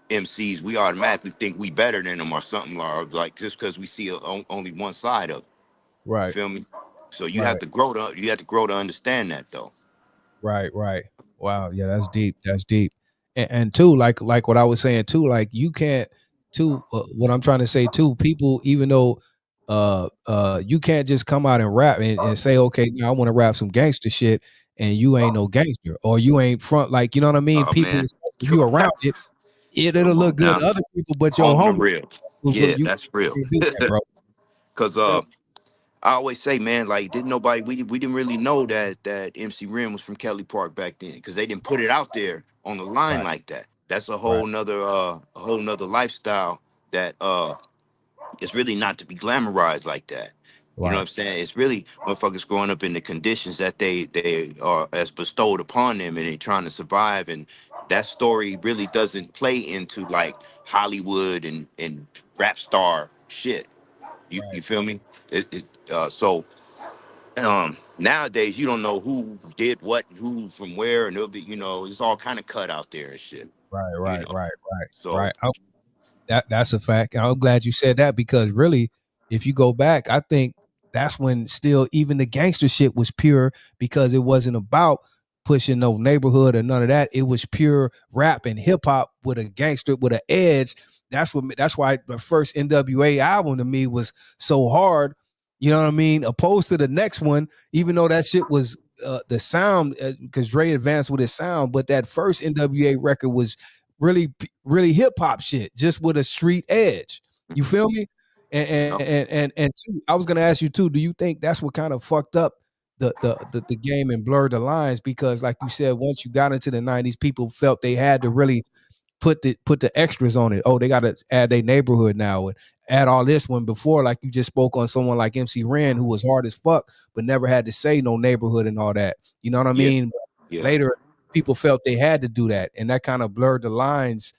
MCs, we automatically think we better than them or something, or like just because we see only one side of it. You right, feel me? So right. you have to grow to understand that though. Right, right. Wow, yeah, that's deep. That's deep. And too, like what I was saying too, like you can't too. What I'm trying to say too, people, even though you can't just come out and rap and say, okay, now I want to rap some gangster shit, and you ain't no gangster or you ain't front, like you know what I mean. Oh People, man, if you around it, it'll come look on good now. to other people, but your On the homie, real. but Yeah, you that's real. can't do that, bro. Cause I always say, man, like didn't nobody we didn't really know that MC Ren was from Kelly Park back then because they didn't put it out there on the line Right, like that. That's right, a whole nother lifestyle that it's really not to be glamorized like that. You know what right, I'm saying? It's really motherfuckers growing up in the conditions that they are as bestowed upon them and they trying to survive. And that story really doesn't play into like Hollywood and rap star shit. You right, feel me? So nowadays you don't know who did what, who from where, and it'll be it's all kind of cut out there and shit. right, You right, know. right, So right. That's a fact. And I'm glad you said that because really, if you go back, I think that's when still even the gangster shit was pure because it wasn't about pushing no neighborhood or none of that. It was pure rap and hip hop with a gangster with an edge. That's why the first NWA album to me was so hard. You know what I mean? Opposed to the next one, even though that shit was the sound because Dre advanced with his sound, but that first NWA record was really hip hop shit, just with a street edge. You mhm. feel me? And two, I was gonna ask you too. Do you think that's what kind of fucked up the game and blurred the lines? Because like you said, once you got into the '90s, people felt they had to really put the extras on it. Oh, they got to add their neighborhood now and add all this one before. Like you just spoke on someone like MC Ren, who was hard as fuck, but never had to say no neighborhood and all that. You know what I Yeah, mean? yeah. Later, people felt they had to do that, and that kind of blurred the lines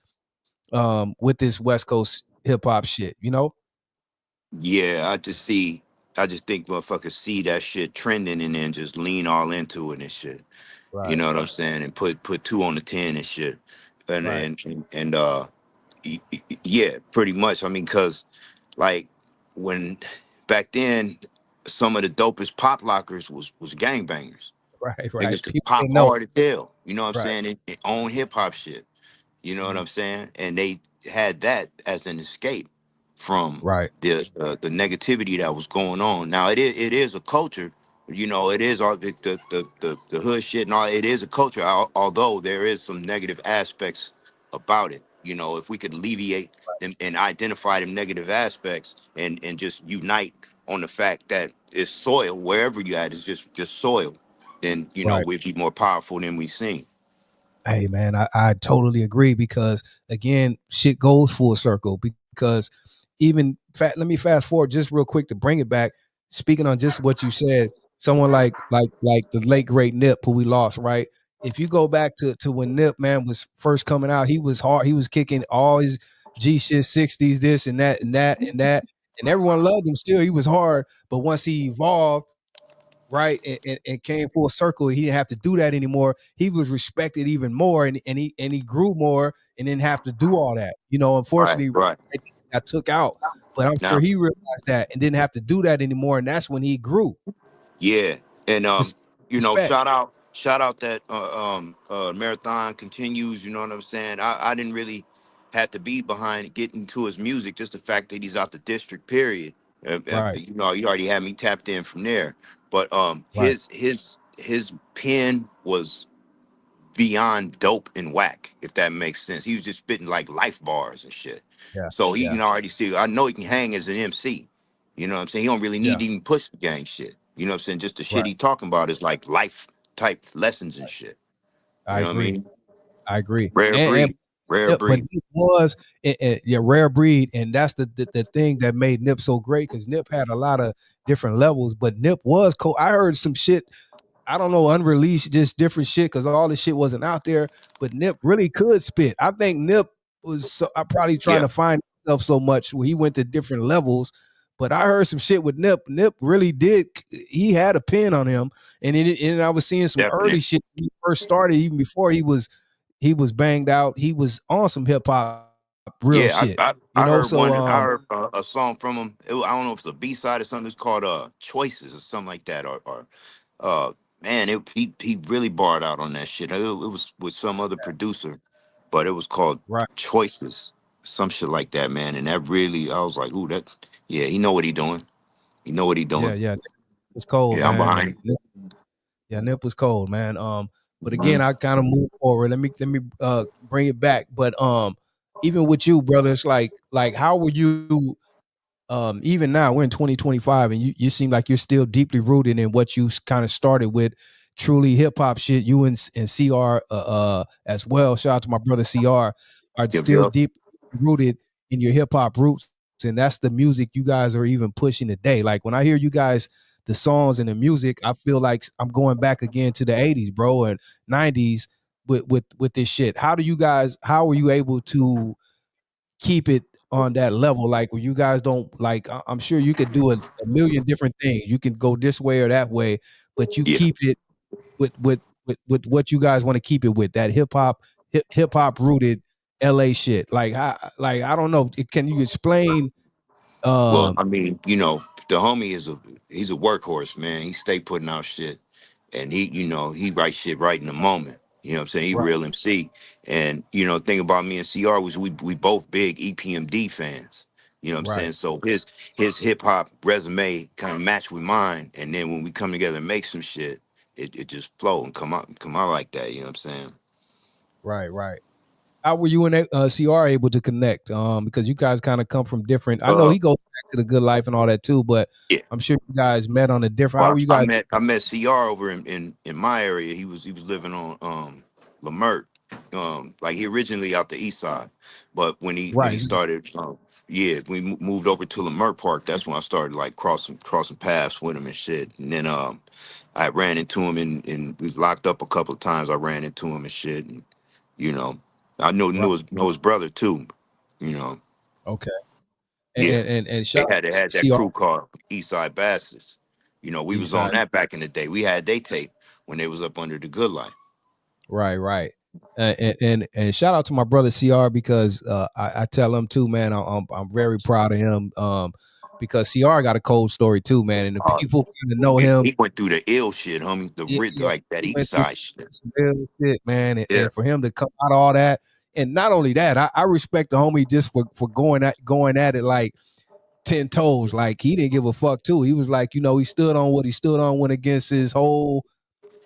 with this West Coast hip hop shit. You know? Yeah, I just think motherfuckers see that shit trending and then just lean all into it and shit. You Right, know what I'm saying? And put two on the ten and shit. And right, yeah, pretty much. I mean, cause like when back then, some of the dopest pop lockers was gangbangers. right, right. Niggas could People pop didn't know. hard as hell. You know what I'm Right. saying? And own hip hop shit. You know what Mhm. I'm saying? And they had that as an escape from Right, the negativity that was going on. Now it is a culture. It is all the hood shit and all. It is a culture. Although there is some negative aspects about it. If we could alleviate them and identify them negative aspects and just unite on the fact that it's soil wherever you at is just soil, then right. we'd be more powerful than we seem. Hey man, I totally agree because again, shit goes full circle because even let me fast forward just real quick to bring it back. Speaking on just what you said, someone like the late great Nip who we lost, right? If you go back to when Nip man was first coming out, he was hard. He was kicking all his G shit 60s, this and that and that and that, and everyone loved him still. He was hard, but once he evolved right, and came full circle. He didn't have to do that anymore. He was respected even more, and he grew more, and didn't have to do all that. Right, Unfortunately, right. it got took out. But I'm sure Now, he realized that and didn't have to do that anymore, and that's when he grew. yeah, and Res- Respect. shout out that marathon continues. You know what I'm saying? I didn't really have to be behind getting to his music. Just the fact that he's out the district. Period. Right, You already had me tapped in from there. But right. his pen was beyond dope and whack, if that makes sense. He was just spitting like life bars and shit. Yeah, So he yeah, can already see. I know he can hang as an MC. You know what I'm saying? He don't really need yeah. to even push the gang shit. You know what I'm saying? Just the shit Right. he talking about is like life type lessons and shit. I You know what I agree. mean? I agree. Rare And breed. Rare Nip, but breed. Nip was yeah, rare breed, and that's the thing that made Nip so great because Nip had a lot of different levels, but Nip was cool. I heard some shit, I don't know, unreleased, just different shit because all this shit wasn't out there. But Nip really could spit. I think Nip was I probably trying Yeah. to find himself so much where he went to different levels. But I heard some shit with Nip. Nip really did. He had a pen on him, and I was seeing some early Definitely. shit when he first started, even before he was banged out. He was on some hip hop, real Yeah, shit. I heard So one. I heard a song from him. I don't know if it's a B side or something. It's called Choices or something like that. Or uh man, he really barred out on that shit. It was with some other producer, but it was called right, Choices, some shit like that, man. And that really, I was like, ooh, that yeah, he know what he doing. He know what he yeah, doing. yeah. It's cold, Yeah, I'm man, behind. and yeah, Nip was cold, man. But again, I kind of move forward. Let me bring it back. But even with you, brother, it's like how were you? Even now we're in 2025 and you seem like you're still deeply rooted in what you kind of started with, truly hip hop shit. You and CR as well. Shout out to my brother CR, are Yep, still yep. deep rooted in your hip hop roots, and that's the music you guys are even pushing today. Like when I hear you guys, the songs and the music, I feel like I'm going back again to the 80s, bro, and 90s with this shit. How were you able to keep it on that level, like where you guys don't like I'm sure you could do a million different things, you can go this way or that way, but you Yeah. keep it with what you guys want to keep it with, that hip hop rooted LA shit, like I don't know, can you explain? Well, um I mean, the homie he's a workhorse, man. He stay putting out shit, and he writes shit right in the moment. You know what I'm saying? He right, real MC, and the thing about me and CR was we both big EPMD fans. You know what I'm right, saying? So his hip hop resume kind of matched with mine, and then when we come together and make some shit, it just flow and come out like that. You know what I'm saying? right. How were you and CR able to connect? Because you guys kind of come from different. I know Uh, he goes back to the good life and all that too, but yeah. I'm sure you guys met on a different. How Well, were you I guys? met I met CR over in my area. He was living on Lamert. Like he originally out the east side, but when he Right, started, yeah, we moved over to Lamert Park. That's when I started like crossing paths with him and shit. And then I ran into him and we was locked up a couple of times. I ran into him and shit. And you know, I know right. know his brother too. You know, Okay. And yeah. shout They out had to had that CR crew called Eastside Bastards. We was on Eastside. that back in the day. We had they tape when they was up under the good life. Right. And shout out to my brother CR because I tell him too, man. I'm very proud of him. Because CR got a cold story too, man, and the Uh, people kind of know he him. went through the ill shit, homie. The Yeah, rid yeah, like that he east went through side shit. some real shit, man, Yeah, and for him to come out of all that, and not only that, I respect the homie just for going at it like 10 toes. Like he didn't give a fuck too. He was like, he stood on what he stood on, went against his whole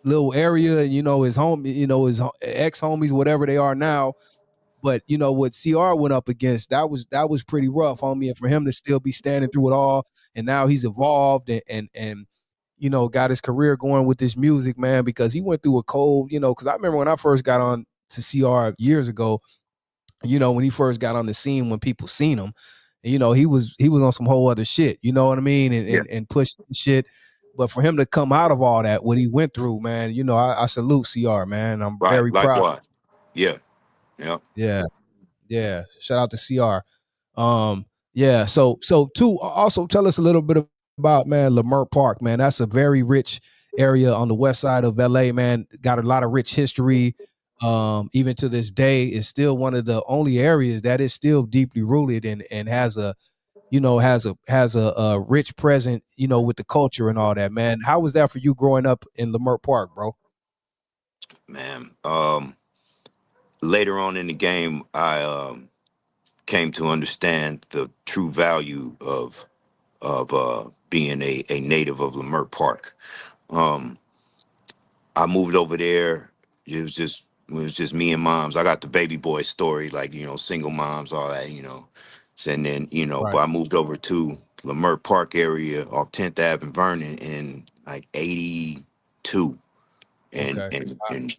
little area, and his home, his ex homies, whatever they are now. But what CR went up against, that was pretty rough, homie. And for him to still be standing through it all, and now he's evolved and got his career going with this music, man. Because he went through a cold, because I remember when I first got on to CR years ago, when he first got on the scene, when people seen him, he was on some whole other shit, you know what I mean, and yeah, pushing shit. But for him to come out of all that, what he went through, man, I salute CR, man. I'm right. very proud. Likewise. Yeah, yeah. Yeah, yeah. Shout out to CR. Yeah. So too. Also, tell us a little bit about, man, Leimert Park, man. That's a very rich area on the west side of LA, man. Got a lot of rich history. Even to this day, it's still one of the only areas that is still deeply rooted and has a has a rich present, with the culture and all that, man. How was that for you growing up in Leimert Park, bro? Man. Later on in the game, I came to understand the true value of being a native of Leimert Park. Um, I moved over there. It was just me and moms. I got the baby boy story, like single moms, all that, And then but Right. I moved over to Leimert Park area off 10th Ave and Vernon in like '82, and Okay. and and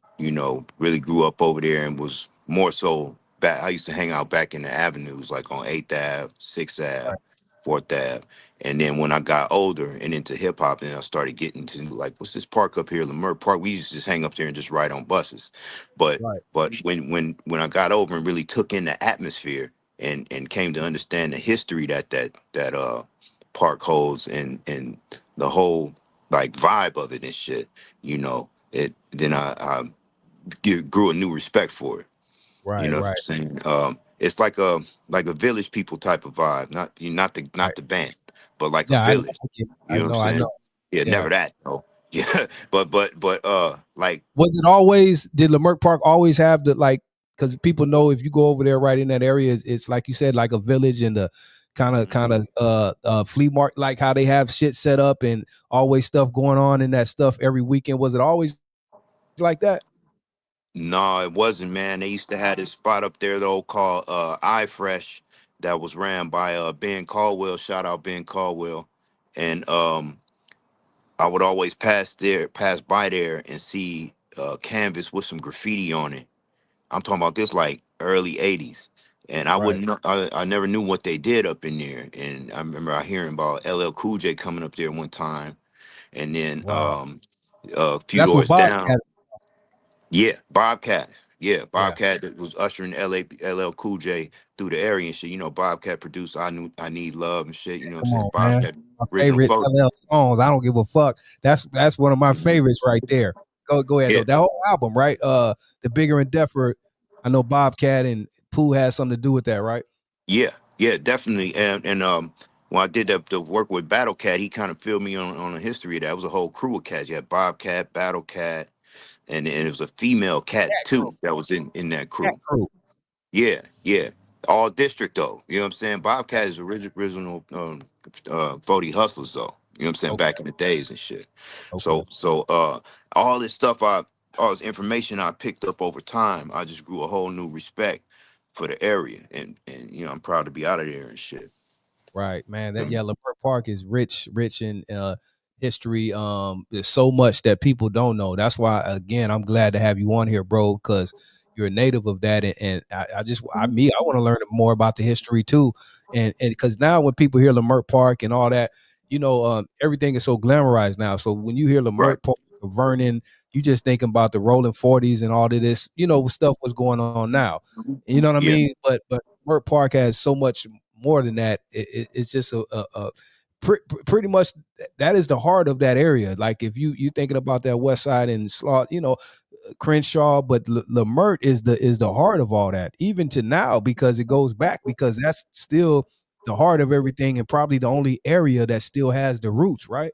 really grew up over there and was more so back. I used to hang out back in the avenues like on 8th Ave, 6th Ave, Right. 4th Ave. And then when I got older and into hip hop, then I started getting to like, what's this park up here, Leimert Park? We used to just hang up there and just ride on buses. But Right. when I got over and really took in the atmosphere and came to understand the history that park holds and the whole like vibe of it and shit, it then I grew a new respect for it. You Right. know what I'm Right. saying? It's like a village people type of vibe, not Right. the band, but like a Yeah, village. You I know what I'm know. I know. saying? Yeah, Yeah. never that though. Yeah, but like Was it always, did Leimert Park always have the, like, because people know if you go over there right in that area, it's like you said, like a village and the kind of flea market, like how they have shit set up and always stuff going on in that stuff every weekend. Was it always like that? no, it wasn't, man. They used to have this spot up there though called Eye Fresh that was ran by Ben Caldwell. Shout out Ben Caldwell. And I would always pass by there and see canvas with some graffiti on it. I'm talking about this like early '80s, and I Right. wouldn't know. I never knew what they did up in there. And I remember I hearing about LL Cool J coming up there one time, and then Wow. a few That's what doors Bob down, had. yeah, Bobcat. Yeah, Yeah. Bobcat that was ushering LL Cool J through the area and shit. Bobcat produced I Need Love and shit. You know what I'm Come saying? on, man. Bobcat My original favorite folk. LL songs. I don't give a fuck. That's one of my favorites right there. Go ahead Yeah, though. That whole album, right? The Bigger and Deffer. I know Bobcat and Pooh has something to do with that, right? yeah, yeah, definitely. And when I did the work with Battle Cat, he kind of filled me on the history of that. It was a whole crew of cats. You had Bobcat, Battle Cat, and it was a female cat Cat Crew. too that was in that Cat crew. Crew. Yeah, yeah. All district though. You know what I'm saying? Bobcat is original 40 hustlers though. You know what I'm saying? Okay. Back in the days and shit. Okay. So all this stuff all this information I picked up over time, I just grew a whole new respect for the area. And I'm proud to be out of there and shit. Right, man. That, yeah, Leimert Park is rich in history. There's so much that people don't know. That's why, again, I'm glad to have you on here, bro, because you're a native of that, and I want to learn more about the history too, and because now when people hear Leimert Park and all that, everything is so glamorized now. So when you hear Right. Leimert Park, or Vernon, you just thinking about the rolling 40s and all of this, stuff was going on now. You know what I Yeah. mean? But Leimert Park has so much more than that. It's just pretty much that is the heart of that area. Like if you thinking about that West Side and Slaw, Crenshaw, but Leimert is the heart of all that, even to now, because it goes back, because that's still the heart of everything and probably the only area that still has the roots, right?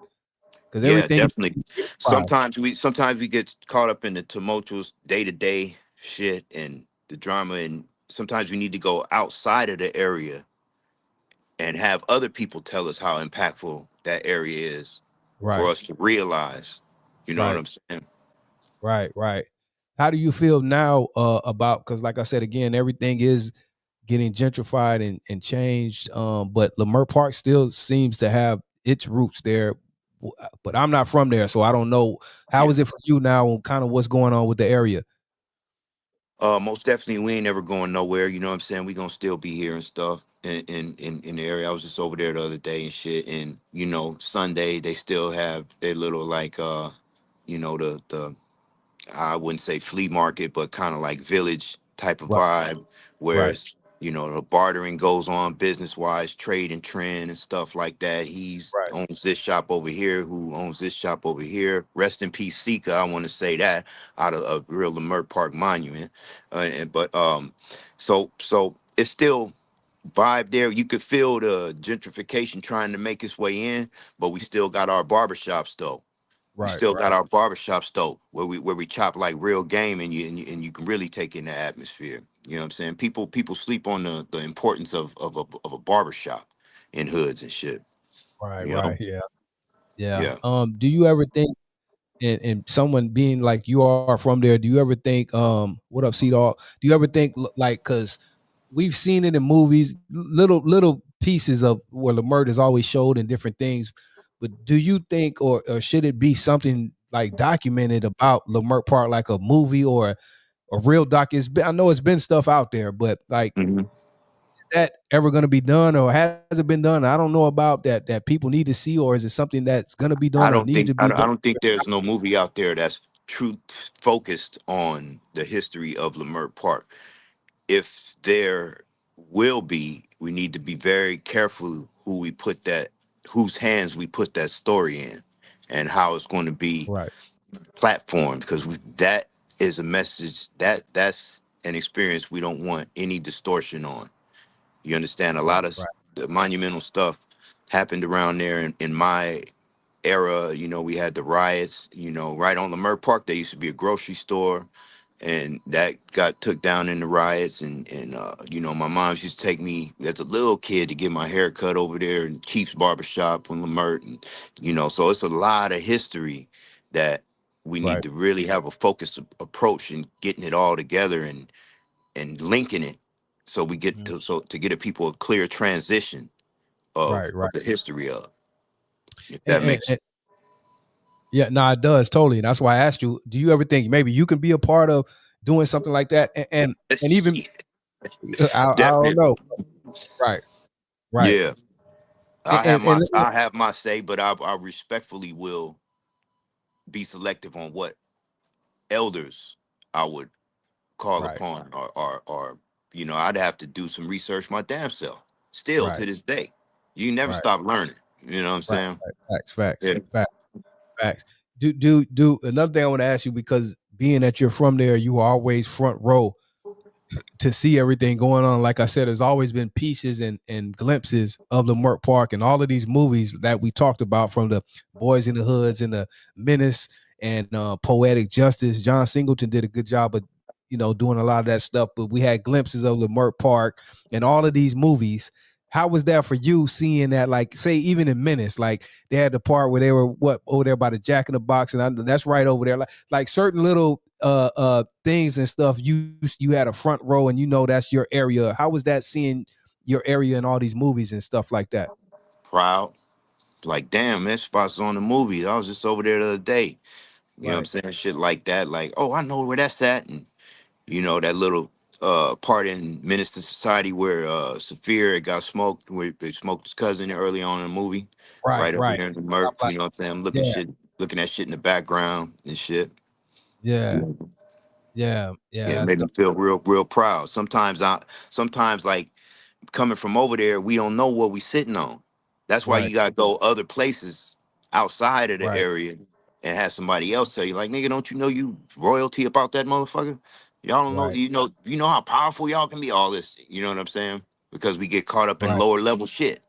Because Yeah, everything definitely. is gentrified. Sometimes we get caught up in the tumultuous day to day shit and the drama, and sometimes we need to go outside of the area and have other people tell us how impactful that area is for Right, us to realize. You know what right, I'm saying? right. How do you feel now about, because like I said again, everything is getting gentrified and changed. But Leimert Park still seems to have its roots there. But I'm not from there, so I don't know. How Yeah. is it for you now, and kind of what's going on with the area? Most definitely, we ain't never going nowhere. You know what I'm saying? We gonna still be here and stuff in the area. I was just over there the other day and shit. And Sunday they still have their little like the I wouldn't say flea market, but kind of like village type of Right, vibe, where right, it's You know, the bartering goes on business wise, trade and trend and stuff like that. He's Right. owns this shop over here, who owns this shop over here. Rest in peace, Sika. I want to say that out of a real Leimert Park monument. So it's still vibe there. You could feel the gentrification trying to make its way in, but we still got our barbershops though. We Right. still got Right. our barbershops though, where we chop like real game, and you can really take in the atmosphere. You know what I'm saying? People sleep on the importance of a barbershop in hoods and shit. Right. You know? Right. Yeah. Yeah. Yeah. Do you ever think, and someone being like you are from there, do you ever think, what up, C Dog? Do you ever think like, because we've seen it in movies, little pieces of where Leimert is always showed in different things, but do you think, or should it be something like documented about Leimert Park, like a movie or a real doc? I know it's been stuff out there, but like, Mhm. that ever going to be done, or has it been done? I don't know about that people need to see, or is it something that's going to be I done or don't needs think to I be don't, I done? don't think there's no movie out there that's true focused on the history of Leimert Park. If there will be, we need to be very careful whose hands we put that story in, and how it's going to be Right. platformed, because that is a message that's an experience we don't want any distortion on. You understand? A Right. lot of Right. the monumental stuff happened around there in my era. You know, we had the riots. You know, right on Leimert Park, there used to be a grocery store, and that got took down in the riots. And you know, my mom used to take me as a little kid to get my hair cut over there in Chief's barbershop in Leimert, and you know, so it's a lot of history that we need Right. to really have a focused approach in getting it all together and linking it, so we get Mhm. to get a people a clear transition Right. of Right. the history of, if that And, makes. yeah, no, it does totally. And that's why I asked you, do you ever think maybe you can be a part of doing something like that? And even I don't know. Definitely. Right, right. Yeah, And I have my say, but I respectfully will be selective on what elders I would call right, upon, or you know, I'd have to do some research my damn self. Still to right, this day, you never right, stop learning. You know what I'm right, saying? right. Facts, facts, Yeah. facts, facts. Do another thing I want to ask you, because being that you're from there, you are always front row to see everything going on. Like I said, there's always been pieces and glimpses of Leimert Park and all of these movies that we talked about, from the Boys in the Hoods and the Menace and Poetic Justice. John Singleton did a good job of, doing a lot of that stuff. But we had glimpses of Leimert Park and all of these movies. How was that for you, seeing that? Like, say, even in Menace, like they had the part where they were over there by the Jack in the Box, and that's right over there. Like certain little things and stuff. You had a front row, and that's your area. How was that, seeing your area in all these movies and stuff like that? Proud. Like, damn, that spot's on the movie. I was just over there the other day. You know what I'm Right, saying? Shit like that. Like, oh, I know where that's at. And you know, that little part in Minister Society where Saphir got smoked, where they smoked his cousin early on in the movie. right, Right over right. there in the I'm murk. like, You know what I'm saying? I'm yeah, looking at shit in the background and shit. yeah, Yeah. yeah. Yeah, it That's made me dope. feel real proud. Sometimes like coming from over there, we don't know what we sitting on. That's why Right, you gotta go other places outside of the right, area and have somebody else tell you, like, nigga, don't you know you royalty about that motherfucker? Y'all don't know, right, you know how powerful y'all can be, all this, you know what I'm saying? Because we get caught up in right, lower level shit.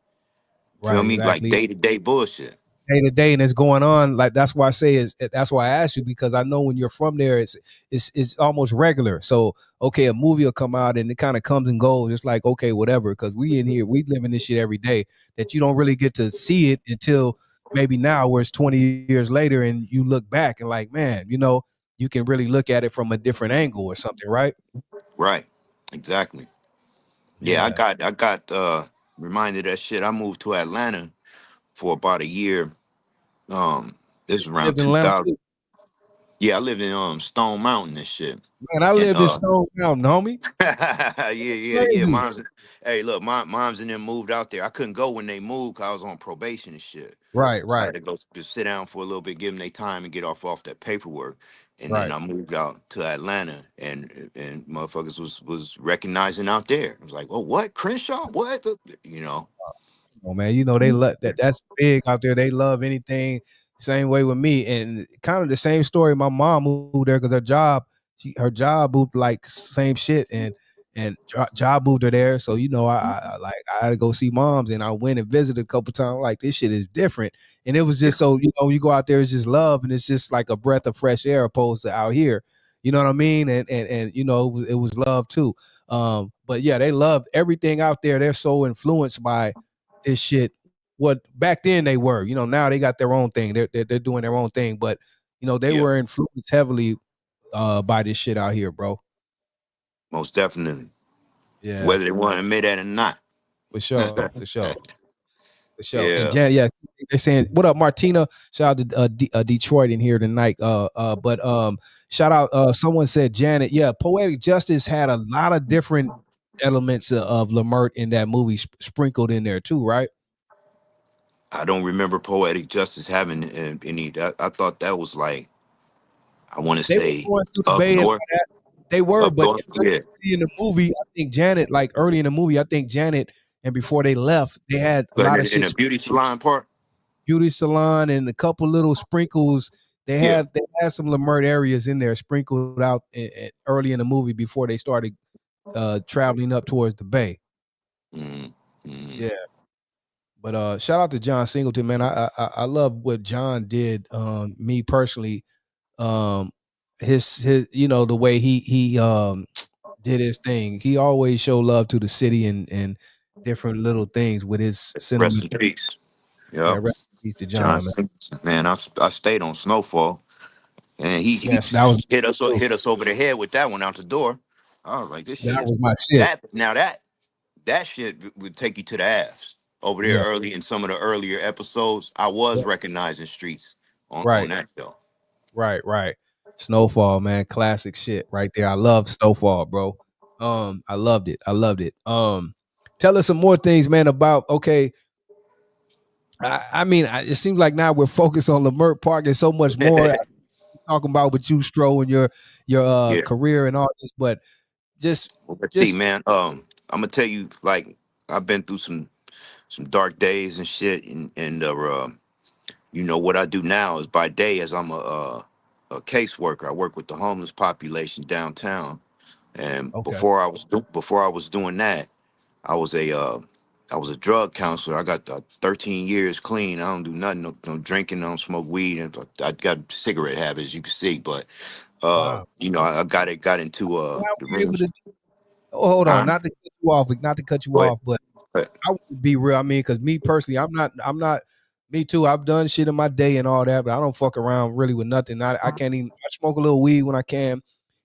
Feel right. me? Like Exactly. day-to-day bullshit. Day to day, and it's going on. Like, that's why I say is that's why I asked you, because I know when you're from there, it's almost regular. So okay, a movie will come out and it kind of comes and goes. It's like, okay, whatever, because we in here, we live in this shit every day, that you don't really get to see it until maybe now, where it's 20 years later, and you look back and like, man, you can really look at it from a different angle or something, right? Right. Exactly. Yeah, Yeah. I got reminded of that shit. I moved to Atlanta for about a year. This was around Lived in Atlanta 2000. too. Yeah, I lived in Stone Mountain and shit. Man, I And lived in Stone Mountain, homie. yeah. Crazy. Mom's, hey, look, my mom's and them moved out there. I couldn't go when they moved because I was on probation and shit. Right, So I had right. to go just sit down for a little bit, give them their time and get off that paperwork. And then Right. I moved out to Atlanta, and motherfuckers was recognizing out there. It was like, oh, what Crenshaw? What? You know? Oh man, you know they love that. That's big out there. They love anything. Same way with me, and kind of the same story. My mom moved there because her job moved like same shit, and job moved her there. So you know, I had to go see moms, and I went and visited a couple times. Like this shit is different, and it was Yeah. just so you go out there, it's just love, and it's just like a breath of fresh air opposed to out here. You know what I mean? And it was love too. But yeah, they love everything out there. They're so influenced by this shit. What back then they were, now they got their own thing. They're doing their own thing, but they Yeah. were influenced heavily by this shit out here, bro. Most definitely. Yeah, Whether they want to admit that or not. for sure, for sure, for sure. And Yeah. yeah, they're saying, "What up, Martina?" Shout out to Detroit in here tonight. But shout out. Someone said Janet. Yeah, Poetic Justice had a lot of different elements of Lamert in that movie sprinkled in there too, right? I don't remember Poetic Justice having any. I thought that was like, I want to They were say going through the up Bay and north. all that. They were, Up but north. Yeah. in the movie, I think Janet, like early in the movie, I think Janet, and before they left, they had a But lot of in shit. a beauty salon part. Beauty salon and a couple little sprinkles. They Yeah. had some Lamert areas in there sprinkled out early in the movie before they started traveling up towards the Bay. Mm-hmm. Yeah. But shout out to John Singleton, man. I love what John did. Me personally, his the way he did his thing. He always showed love to the city and different little things with his Rest cinema. in peace. Yeah, Yep. rest in peace to John John, man. Singleton, man. I stayed on Snowfall, and he Yes, that was hit us over the head with that one out the door. I was like, this shit that is was my shit. that shit would take you to the Avs over there Yeah, early in some of the earlier episodes. I was yeah. recognizing streets on Right, that show. right. Snowfall, man, classic shit right there. I love Snowfall, bro. I loved it. I loved it. Tell us some more things, man, about okay. I mean, it seems like now we're focused on Lamert Park and so much more talking about with you, Stro, and your Yeah. career and all this, but just Well, let's see, just man. I'm gonna tell you, like, I've been through some dark days and shit, and what I do now is by day as I'm a caseworker. I work with the homeless population downtown, and okay. before I was doing that, I was a drug counselor. I got 13 years clean. I don't do nothing, no drinking, I don't smoke weed, and I got cigarette habits, you can see. But Wow. I got into So how the were you able rooms. to hold on, Huh? not to cut you But off, but but I want to be real. I mean, because me personally, I'm not me too. I've done shit in my day and all that, but I don't fuck around really with nothing. I can't even I smoke a little weed when I can,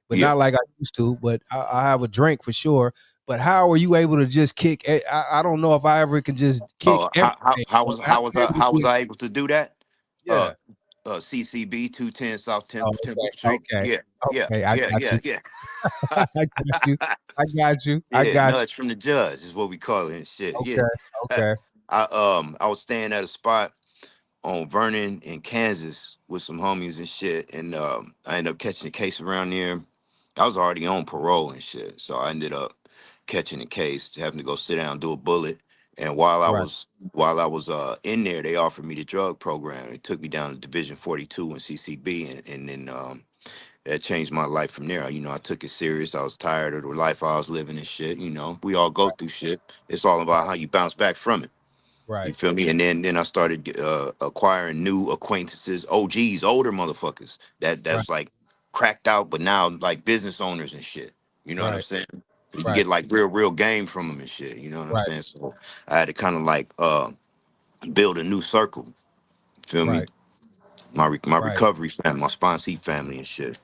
but yeah. not like I used to. But I have a drink for sure. But how are you able to just kick? I don't know if I ever can just kick Oh, everything. How are you able to how do was it? I able to do that? Uh, Yeah. CCB 210 South 10th Oh, 10th okay. Street. Okay. Yeah, yeah, Okay. I yeah, got yeah, you. yeah. I got you. I got you. I Yeah, got you. nudge from the judge is what we call it and shit. Yeah. Okay. Okay. I was staying at a spot on Vernon in Kansas with some homies and shit, and I ended up catching a case around there. I was already on parole and shit, so I ended up catching a case, having to go sit down, do a bullet. And Right. while I was in there, they offered me the drug program. They took me down to Division 42 in CCB, and then that changed my life from there. I took it serious. I was tired of the life I was living and shit. We all go through shit. It's all about how you bounce back from it. You Right. feel me? And then I started acquiring new acquaintances, OGs, older motherfuckers Right. that's like cracked out, but now like business owners and shit. You know what I'm Right. saying? You can Right. get like real game from them and shit. You know what I'm Right. saying? So I had to kind of like build a new circle. Feel me? Right. My Right. recovery family, my sponsee family and shit.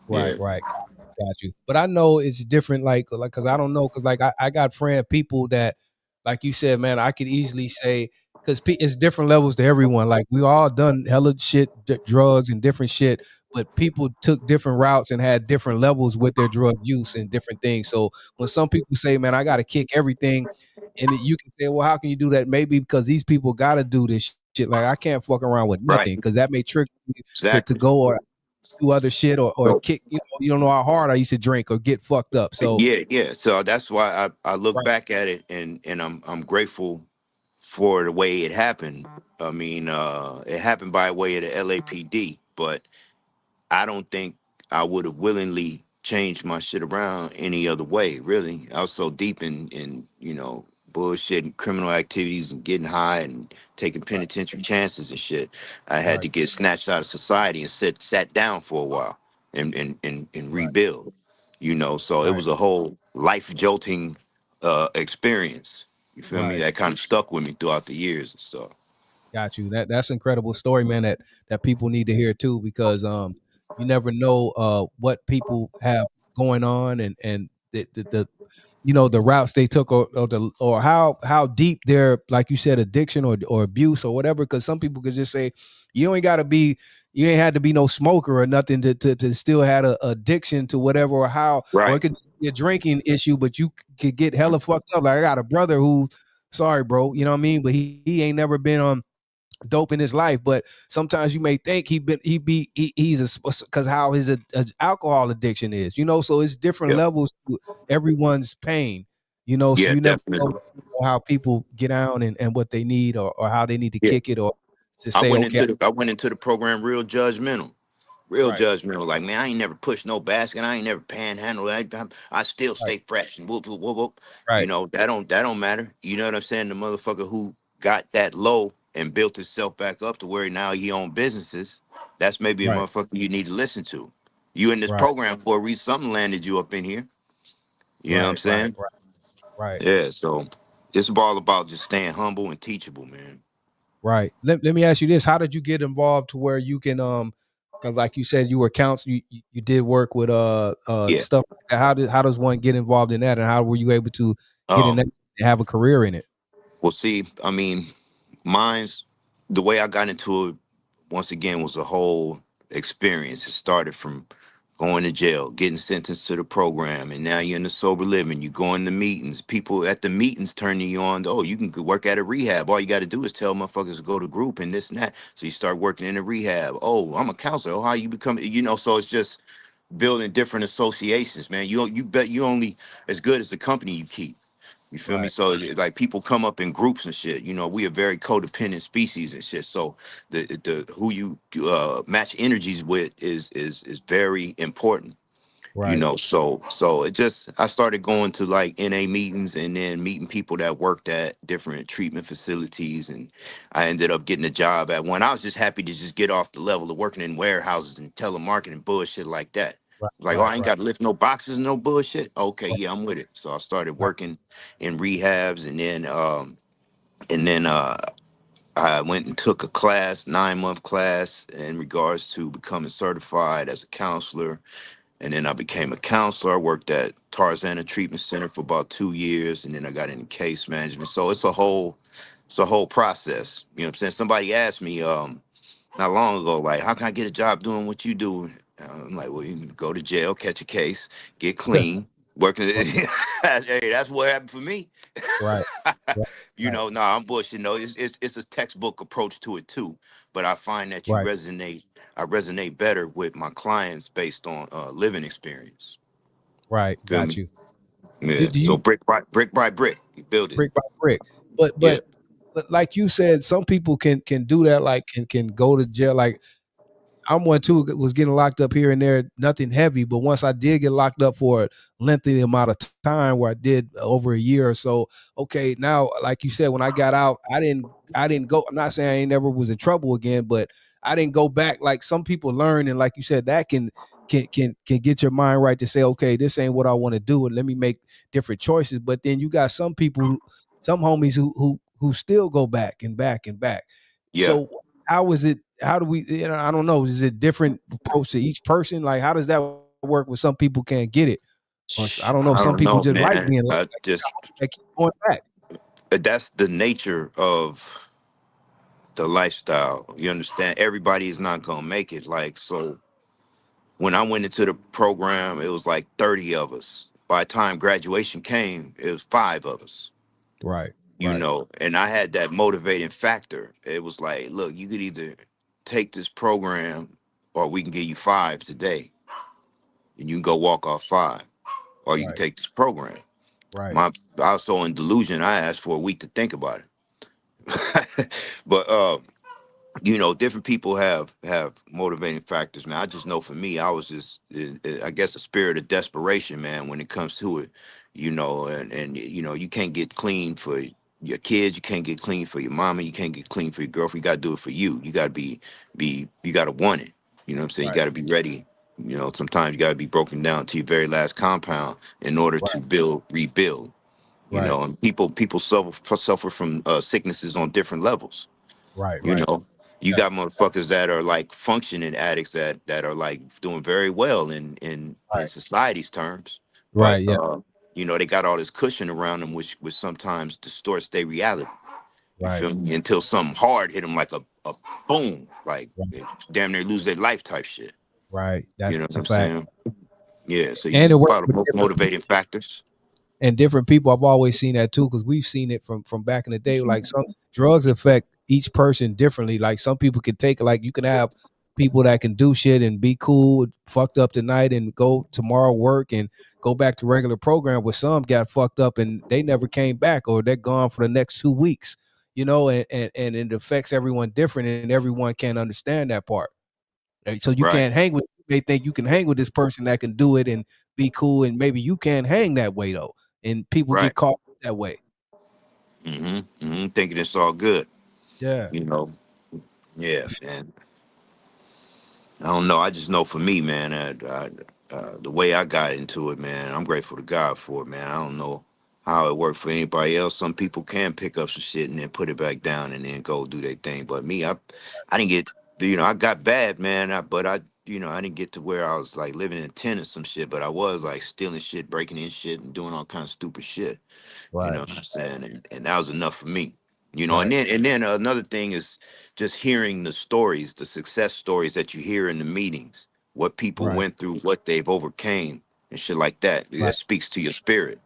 Yeah. Right. Got you. But I know it's different, like, cause I don't know, cause like I got people that, like you said, man, I could easily say, cause it's different levels to everyone. Like we all done hella shit, drugs and different shit, but people took different routes and had different levels with their drug use and different things. So when some people say, man, I got to kick everything, and you can say, well, how can you do that? Maybe because these people got to do this shit. Like I can't fuck around with Right. nothing, cause that may trigger me to Exactly. go do other shit or So kick. You don't know how hard I used to drink or get fucked up. So yeah. So that's why I look right, back at it and I'm grateful for the way it happened. I mean, it happened by way of the LAPD, but I don't think I would have willingly changed my shit around any other way. Really, I was so deep in bullshit and criminal activities and getting high and taking right, penitentiary chances and shit. I had right, to get snatched out of society and sat down for a while and right, rebuild. So it right, was a whole life jolting experience. You feel me? right. That kind of stuck with me throughout the years and stuff. Got you. That's an incredible story, man. That people need to hear too, because you never know what people have going on and the the routes they took or how deep their, like you said, addiction or abuse or whatever. Because some people could just say you ain't had to be no smoker or nothing to still had a addiction to whatever, or it Right. could be a drinking issue, but you could get hella fucked up. Like I got a brother who, sorry bro, you know what I mean, but he ain't never been on dope in his life, but sometimes you may think he's because how his alcohol addiction is, so it's different Yep. levels to everyone's pain, so Yeah, you never know definitely. how people get down and what they need, or how they need to Yeah. kick it, or to I say went okay. into the program real judgmental. Real Right, judgmental. Like, man, I ain't never pushed no basket. I ain't never panhandled. I still right, stay fresh and whoop whoop whoop whoop. right, That don't matter. You know what I'm saying? The motherfucker who got that low and built himself back up to where now he own businesses. That's maybe a right, motherfucker you need to listen to. You in this right, program for a reason. Something landed you up in here. You know what I'm right, right, saying? right, right. Yeah. So it's all about just staying humble and teachable, man. Right. Let me ask you this: how did you get involved to where you can because like you said, you were counsel, you did work with Yeah. stuff like that. How does one get involved in that, and how were you able to get in Um. that and have a career in it? Well, see, I mean, mine's the way I got into it once again was a whole experience. It started from going to jail, getting sentenced to the program, and now you're in the sober living. You go in the meetings. People at the meetings turning you on. Oh, you can work at a rehab. All you got to do is tell motherfuckers to go to group and this and that. So you start working in a rehab. Oh, I'm a counselor. Oh, how you become? So it's just building different associations, man. You bet you only as good as the company you keep. You feel me? Right. So like people come up in groups and shit. We a very codependent species and shit. So the who you match energies with is very important. Right. So it just I started going to like NA meetings and then meeting people that worked at different treatment facilities, and I ended up getting a job at one. I was just happy to just get off the level of working in warehouses and telemarketing bullshit like that. Right. Like, oh, Right. I ain't Right. got to lift no boxes, no bullshit. Okay, Right. yeah, I'm with it. So I started Right. working in rehabs, and then I went and took a class, 9-month class in regards to becoming certified as a counselor, and then I became a counselor. I worked at Tarzana Treatment Center for about 2 years, and then I got into case management. So it's a whole process. You know what I'm saying? Somebody asked me not long ago, like, how can I get a job doing what you do? I'm like, well, you can go to jail, catch a case, get clean, working. Hey, that's what happened for me. Right. Right. Nah, I'm bullshit. No, it's a textbook approach to it too. But I find that Right. I resonate better with my clients based on living experience. Right. Feel Got me? you. Yeah. Do So you brick by brick, you build it. brick by brick? But Yeah. but but like you said, some people can do that. Like can go to jail. Like I'm one too. Was getting locked up here and there, nothing heavy. But once I did get locked up for a lengthy amount of time, where I did over a year or so. Okay, now like you said, when I got out, I didn't go. I'm not saying I ain't never was in trouble again, but I didn't go back. Like some people learn, and like you said, that can get your mind right to say, okay, this ain't what I want to do, and let me make different choices. But then you got some people, some homies who still go back and back and back. Yeah. So how is it? How do we? I don't know. Is it different approach to each person? Like, how does that work? When some people can't get it, or I don't know. I Some don't people know, just like man. being I just like keep going back. that's the nature of the lifestyle. You understand? Everybody is not gonna make it. Like, so when I went into the program, it was like 30 of us. By the time graduation came, it was 5 of us. Right, right, And I had that motivating factor. It was like, look, you could either take this program or we can give you 5 today, and you can go walk off 5, or you can Right. take this program. Right. I was so in delusion, I asked for a week to think about it. But different people have motivating factors, man. I just know for me, I was just, I guess, a spirit of desperation, man, when it comes to it. And you can't get clean for your kids, you can't get clean for your mama, you can't get clean for your girlfriend. You got to do it for you. You got to you got to want it. You know what I'm saying? You Right. got to be ready. Sometimes you got to be broken down to your very last compound in order to Right. rebuild. Right. And people suffer from sicknesses on different levels. Right. you Right. know you Yeah. got motherfuckers that are like functioning addicts that are like doing very well in Right. society's terms, but Right. Yeah. they got all this cushion around them, which sometimes distorts their reality. You Right. feel me? Until something hard hit them, like a boom, like Right. they damn near lose their life type shit. Right. You That's know what a I'm fact. saying? Yeah, so you And it just works about with different motivating factors. and different people. I've always seen that too, because we've seen it from back in the day. Like some drugs affect each person differently. Like some people can take, like you can have people that can do shit and be cool, fucked up tonight, and go tomorrow work and go back to regular program. Where some got fucked up and they never came back, or they're gone for the next 2 weeks. And it affects everyone different, and everyone can't understand that part. So you Right, can't hang with. They think you can hang with this person that can do it and be cool, and maybe you can't hang that way though, and people right. get caught that way. Thinking it's all good. Yeah. you know yeah, man. I don't know. I just know for me, man, the way I got into it, man, I'm grateful to God for it, man. I don't know how it worked for anybody else. Some people can pick up some shit and then put it back down and then go do their thing. But me, I didn't get, I got bad, man. But I didn't get to where I was like living in a tent or some shit. But I was like stealing shit, breaking in shit, and doing all kind of stupid shit. You know Right. what I'm saying? And that was enough for me. And Right. then another thing is just hearing the stories, the success stories that you hear in the meetings, what people Right. went through, what they've overcame, and shit like that. Right. That speaks to your spirit.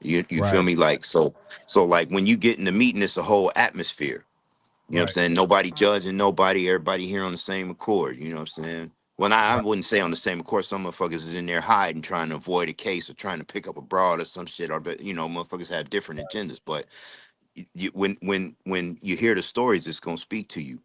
You feel Right. me? Like so like when you get in the meeting, it's a whole atmosphere. You know what I'm Right. saying? Nobody judging nobody, everybody here on the same accord. You know what I'm saying? Well, I Right. wouldn't say on the same accord. Some motherfuckers is in there hiding, trying to avoid a case or trying to pick up a broad or some shit. Or, but motherfuckers have different agendas. But when you hear the stories, it's gonna speak to you.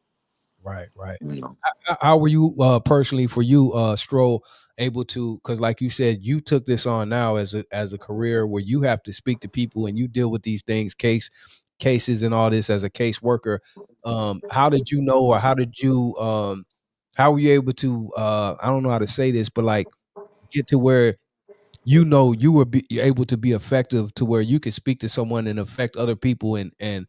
Right. Right. You know. How were you personally, for you, Stroll, able to, because like you said, you took this on now as a career where you have to speak to people and you deal with these things, cases and all this as a case worker. How did you know, or how were you able to, I don't know how to say this, but like get to where you were able to be effective to where you could speak to someone and affect other people, and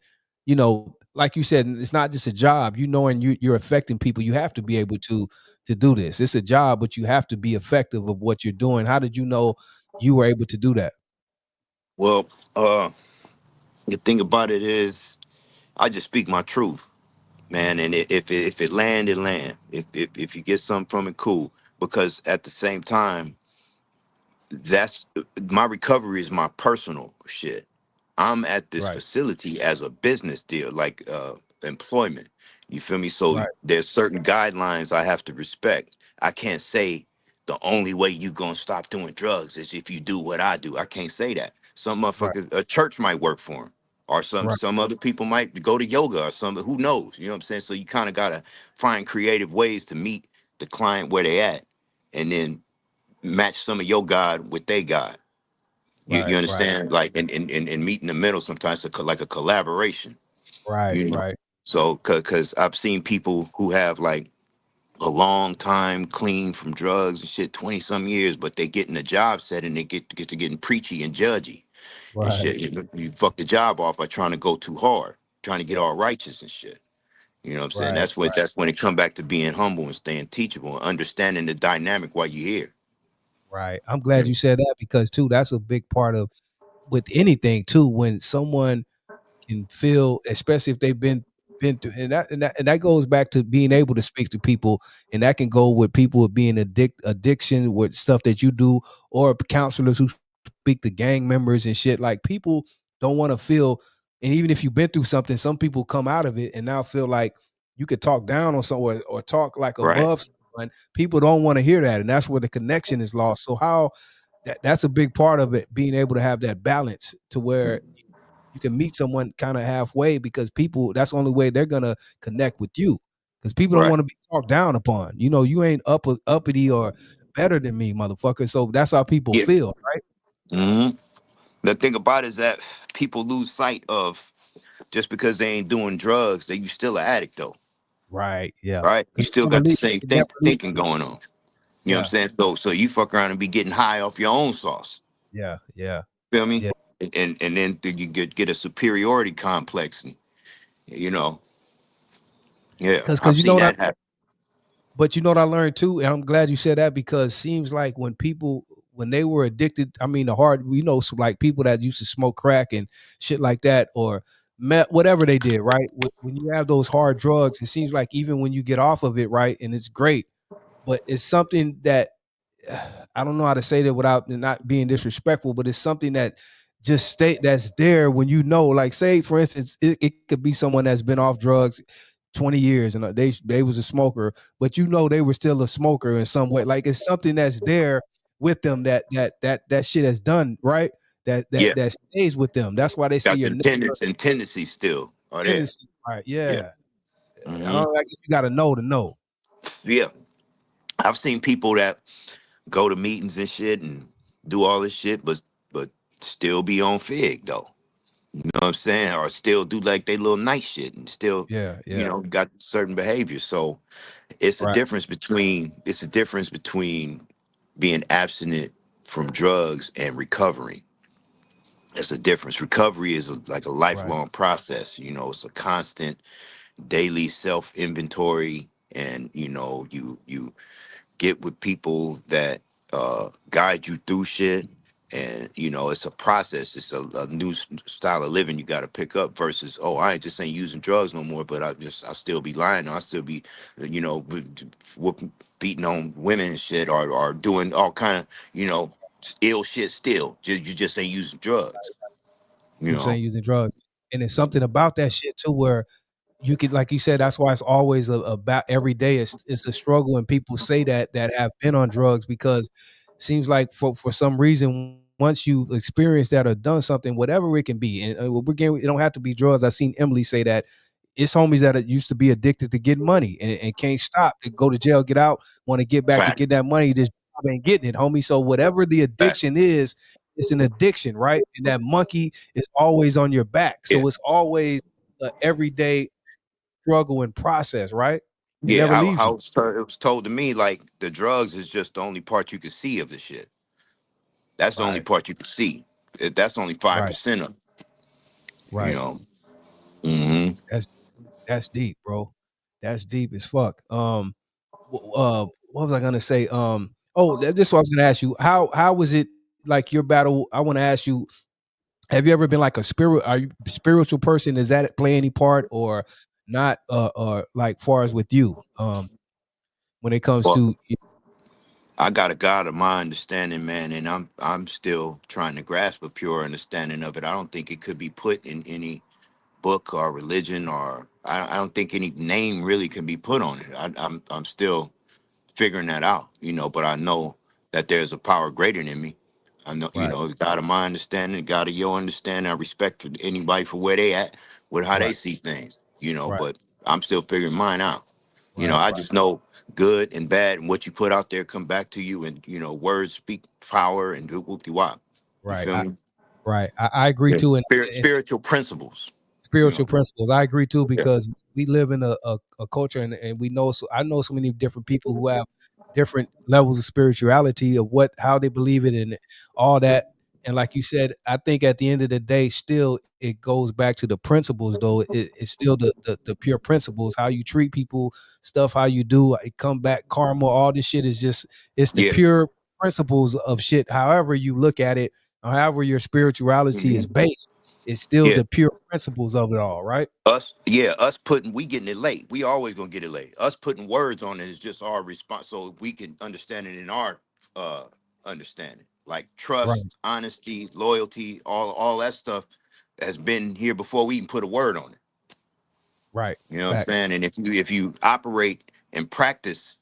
like you said, it's not just a job, and you're affecting people. You have to be able to do this. It's a job, but you have to be effective of what you're doing. How did you know you were able to do that? Well, the thing about it is, I just speak my truth, man. And if it land, it land. If you get something from it, cool. Because at the same time, that's my recovery is my personal shit. I'm at this Right. facility as a business deal, like employment. You feel me? So Right. there's certain guidelines I have to respect. I can't say the only way you gonna stop doing drugs is if you do what I do. I can't say that. Some Right. motherfucker, a church might work for him, or Right. some other people might go to yoga or something. Who knows? You know what I'm saying? So you kind of gotta find creative ways to meet the client where they at, and then match some of your God with their God. You Right. Right. understand? Like and meet in the middle sometimes, like a collaboration. Right. You know, Right. so because I've seen people who have like a long time clean from drugs and shit, 20 some years, but they get in a job setting, they get to getting preachy and judgy and Right. shit. You fuck the job off by trying to go too hard, trying to get Yeah. all righteous and shit. You know what I'm saying? Right. That's when it come back to being humble and staying teachable and understanding the dynamic while you're here. Right. I'm glad you said that, because too, that's a big part of with anything too. When someone can feel, especially if they've been through, and that goes back to being able to speak to people, and that can go with people with being addiction with stuff that you do, or counselors who speak to gang members and shit. Like people don't want to feel, and even if you've been through something, some people come out of it and now feel like you could talk down on someone or talk like Right. above. fun. People don't want to hear that, and that's where the connection is lost. So how that's a big part of it, being able to have that balance to where you can meet someone kind of halfway, because people, that's the only way they're gonna connect with you, because people don't Right. want to be talked down upon. You ain't uppity or better than me, motherfucker. So that's how people Yeah. feel, right? hmm The thing about it is that people lose sight of, just because they ain't doing drugs, that you still an addict though, Right. Yeah. right? You Because still got the same it never leaves. thinking going on. You know what I'm Yeah. saying? So you fuck around and be getting high off your own sauce. Yeah. Yeah. Feel me? Yeah. And then you get a superiority complex, and you know, yeah, Because I've you know seen what I that happen. But you know what I learned too, and I'm glad you said that, because seems like when people, when they were addicted, I mean the hard, so like people that used to smoke crack and shit like that, or whatever they did, right? When you have those hard drugs, it seems like even when you get off of it, right, and it's great, but it's something that I don't know how to say that without not being disrespectful, but it's something that just that's there when like say for instance, it could be someone that's been off drugs 20 years and they was a smoker, but they were still a smoker in some way. Like it's something that's there with them that shit has done, right? Yeah, That stays with them. That's why they say got your the tendencies still are there. tendency, right? Yeah. Yeah. I hmm don't like you got to know to know. Yeah. I've seen people that go to meetings and shit and do all this shit, but still be on fig though. You know what I'm saying? Or still do like they little night shit and still, Yeah, yeah. got certain behaviors. So it's a Right, difference between being abstinent from drugs and recovery. It's a difference. Recovery is like a right, lifelong process. It's a constant daily self inventory, and you get with people that guide you through shit. And it's a process. It's a new style of living you got to pick up. Versus, oh, I ain't using drugs no more, but I still be lying. I still be, beating on women and shit, or doing all kind of ill shit. Still, you just ain't using drugs. You you know. saying using drugs, and it's something about that shit too where you could, like you said, that's why it's always about every day. It's a struggle, and people say that have been on drugs, because it seems like for some reason, once you experience that or done something, whatever it can be, and again, it don't have to be drugs. I seen Emily say that it's homies that used to be addicted to getting money and can't stop. They go to jail, get out, want to get back to get Facts. that money. This job ain't getting it, homie. So whatever the Facts. addiction is, it's an addiction, right? And that monkey is always on your back. Yeah. So it's always everyday struggle and process, right? It Yeah. never How leaves you. how it was told to me, like the drugs is just the only part you can see of the shit. That's the only Right, part you can see. That's only five right, percent of you right. know. hmm That's that's deep, bro. That's deep as fuck. What was I gonna say? This is what I was gonna ask you. How was it like your battle? I want to ask you. Have you ever been like a spirit? Are you a spiritual person? Does that play any part or not? Or like far as with you, when it comes Well, to I got a God of my understanding, man, and I'm still trying to grasp a pure understanding of it. I don't think it could be put in any book or religion, or I don't think any name really can be put on it. I'm still figuring that out, but I know that there's a power greater than me. I know, right, God of my understanding, God of your understanding. I respect for anybody for where they at with how they right, see things, right, but I'm still figuring mine out. right, I just know good and bad, and what you put out there come back to you, and words speak power and do whoop de wop. You right, feel me? right. I agree Yeah. too, and Spiritual principles. You spiritual know. principles. I agree too, Yeah. because we live in a culture, and we know. So I know so many different people who have different levels of spirituality of how they believe it and all that. And like you said, I think at the end of the day, still it goes back to the principles. Though it's still the pure principles, how you treat people, stuff, how you do. It come back karma. All this shit is just it's the Yeah. pure principles of shit. However you look at it, or however your spirituality is Mhm. based, it's still Yeah. the pure principles of it all, right? Us putting, we getting it late. We always gonna get it late. Us putting words on it is just our response, so we can understand it in our uh understanding. Like Right, trust, honesty, loyalty, all that stuff has been here before we even put a word on it. right. You know what I'm Facts. saying? And if you operate and practice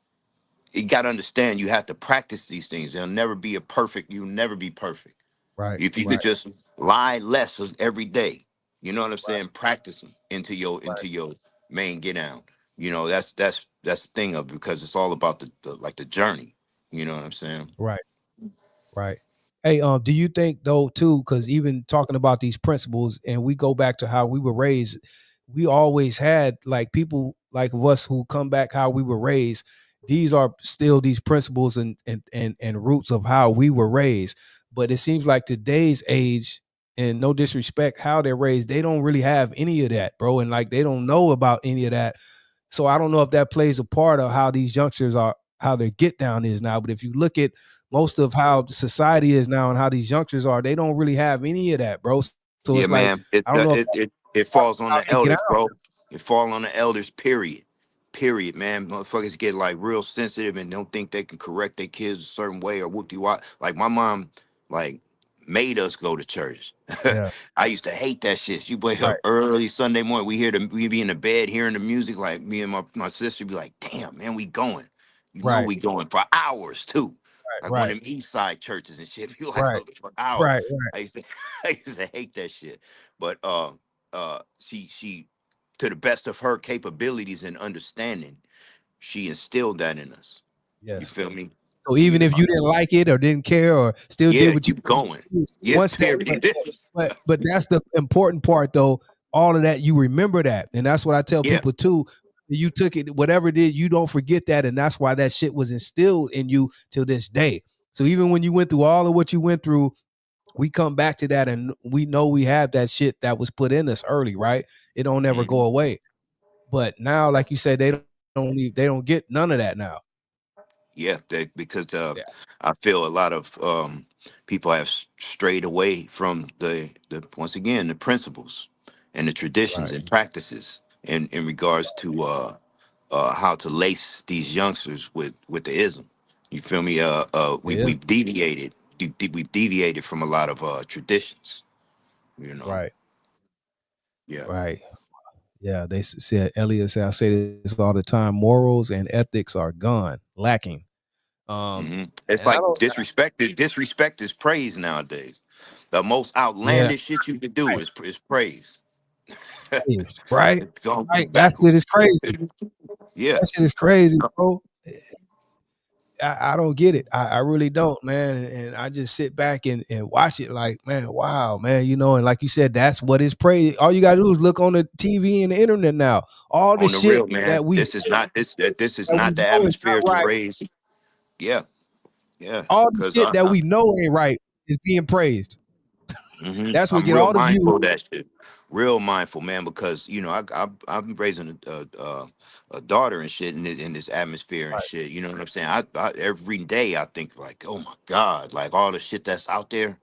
you got to understand, you have to practice these things. There'll never be a perfect. You'll never be perfect. Right. If you Right. could just lie less every day, you know what I'm Right. saying? Practice them Right. into your main get down. You know, that's the thing of, because it's all about the journey. You know what I'm saying? Right. Right. Hey, do you think though too? Because even talking about these principles, and we go back to how we were raised, we always had like people like of us who come back how we were raised. These are still these principles and roots of how we were raised. But it seems like today's age, and no disrespect, how they're raised, they don't really have any of that, bro, and like they don't know about any of that. So I don't know if that plays a part of how these youngsters are, how their get down is now. But if you look at most of how society is now and how these youngsters are, they don't really have any of that, bro. So Yeah, it's like man. It I don't uh, know if it it, it that's falls on how the they get elders, out. bro. It falls on the elders. Period, man. Motherfuckers get like real sensitive and don't think they can correct their kids a certain way or whoop de wop. Like my mom, like made us go to church. Yeah, I used to hate that shit. She wake right, up early Sunday morning. We be in the bed hearing the music. Like me and my sister be like, "Damn, man, we going. You know right, we going for hours too." Like one right, of them East Side churches and shit. Be like right, for hours. right, I used to, I used to hate that shit. But she to the best of her capabilities and understanding, she instilled that in us. You yes. feel me? So You even know, if you didn't like it or didn't care or still did yeah, what you keep going. Yeah, once that, period. but that's the important part though. All of that, you remember that, and that's what I tell Yeah. people too. You took it, whatever it did, you don't forget that, and that's why that shit was instilled in you till this day. So even when you went through all of what you went through, we come back to that, and we know we have that shit that was put in us early, right? It don't ever go Mhm. away. But now, like you said, they don't get none of that now. Yeah, because Yeah, I feel a lot of people have strayed away from the once again the principles and the traditions right. and practices in regards to how to lace these youngsters with the ism. You feel me? It is We've deviated from a lot of traditions. You know. right, Yeah. right. Yeah, they said Elliot said I say this all the time. Morals and ethics are gone, lacking. It's And I like don't. disrespect. Disrespect is praise nowadays. The most Yeah, outlandish shit you can do right, is praise. right, It's all right. That shit backwards. is crazy. Yeah. That shit is crazy, bro. I don't get it. I really don't, man. And I just sit back and watch it like, man, wow, man, and like you said, that's what is praise. All you gotta do is look on the TV and the internet now. All the On the shit real, man. that we This is that we not the know is atmosphere not to right. raise. Yeah. Yeah. All the Because shit that we know ain't right is being praised. That's what I'm get real all the mindful views. of that shit. Real mindful, man. Because I'm raising a daughter and shit in this atmosphere and Right, shit. You know what I'm saying? I every day I think like, oh my god, like all the shit that's out there.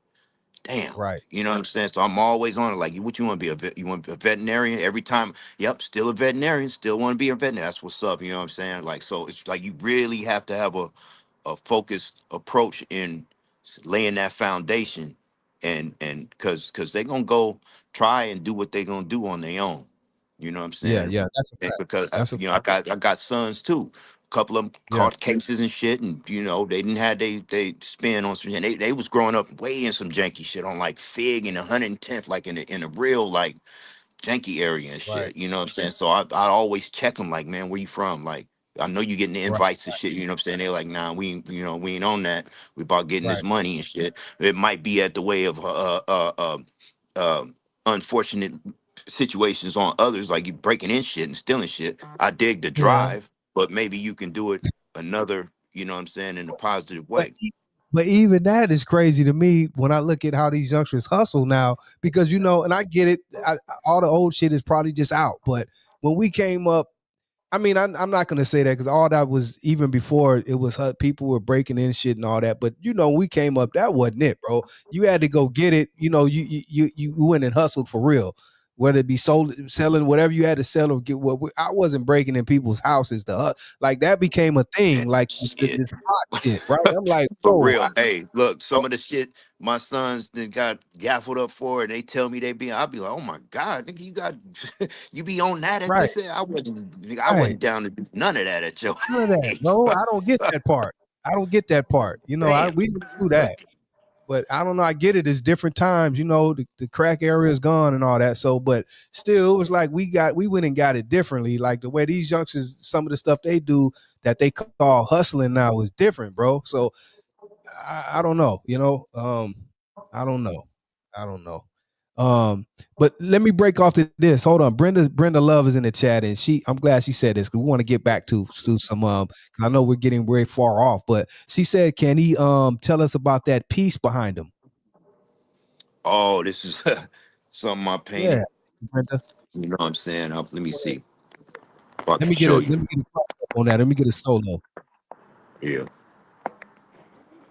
Damn. right, You know what I'm saying? So I'm always on it. Like, what you want to be you want to be a veterinarian? Every time, yep, still a veterinarian. Still want to be a veterinarian. That's what's up. You know what I'm saying? Like, so it's like you really have to have a focused approach in laying that foundation, and because they're gonna go try and do what they're gonna do on their own. You know what I'm yeah, saying? yeah. That's a And fact. because That's a I got sons too. A couple of them yeah, caught cases and shit, and they didn't have they spin on some. And they was growing up way in some janky shit on like Fig and 110th, like in a real like janky area and right, shit. You know what I'm saying? So I always check them like, man, where you from? Like, I know you getting the right, invites and shit. You know what I'm saying? They're like, nah, we ain't on that. We about getting right, this money and shit. It might be at the way of uh, unfortunate situations on others, like you breaking in shit and stealing shit. I dig the yeah. drive, but maybe you can do it another. You know what I'm saying, in a positive But way. but even that is crazy to me when I look at how these youngsters hustle now. Because and I get it. All the old shit is probably just out. But when we came up, I mean, I'm not gonna say that because all that was even before it was people were breaking in shit and all that. But we came up, that wasn't it, bro. You had to go get it. You went and hustled for real. whether it be selling whatever you had to sell or get. What I wasn't breaking in people's houses to like that became a thing, like Shit. this hot shit, right? I'm like, For whoa, real. Hey, look, some of the shit my sons then got gaffled up for, and they tell me I'll be like, oh my God, nigga, you got you be on that at right, this. I right, wasn't down to do none of that at your none of that, age. bro. I don't get that part. I don't get that part. You know, Damn. we don't do that. But I don't know. I get it. It's different times. You know, the crack area is gone and all that. So, but still, it was like we went and got it differently. Like the way these youngsters, some of the stuff they do that they call hustling now is different, bro. So I don't know. You know, I don't know. I don't know. But let me break off to this. Hold on, Brenda Love is in the chat, and I'm glad she said this because we want to get back to some. 'Cause I know we're getting very far off, but she said, can he tell us about that piece behind him? Oh, this is something I painted. Yeah, Brenda. You know what I'm saying? Let me see if I can show you. Let me get a close-up on that. Let me get a solo. Yeah,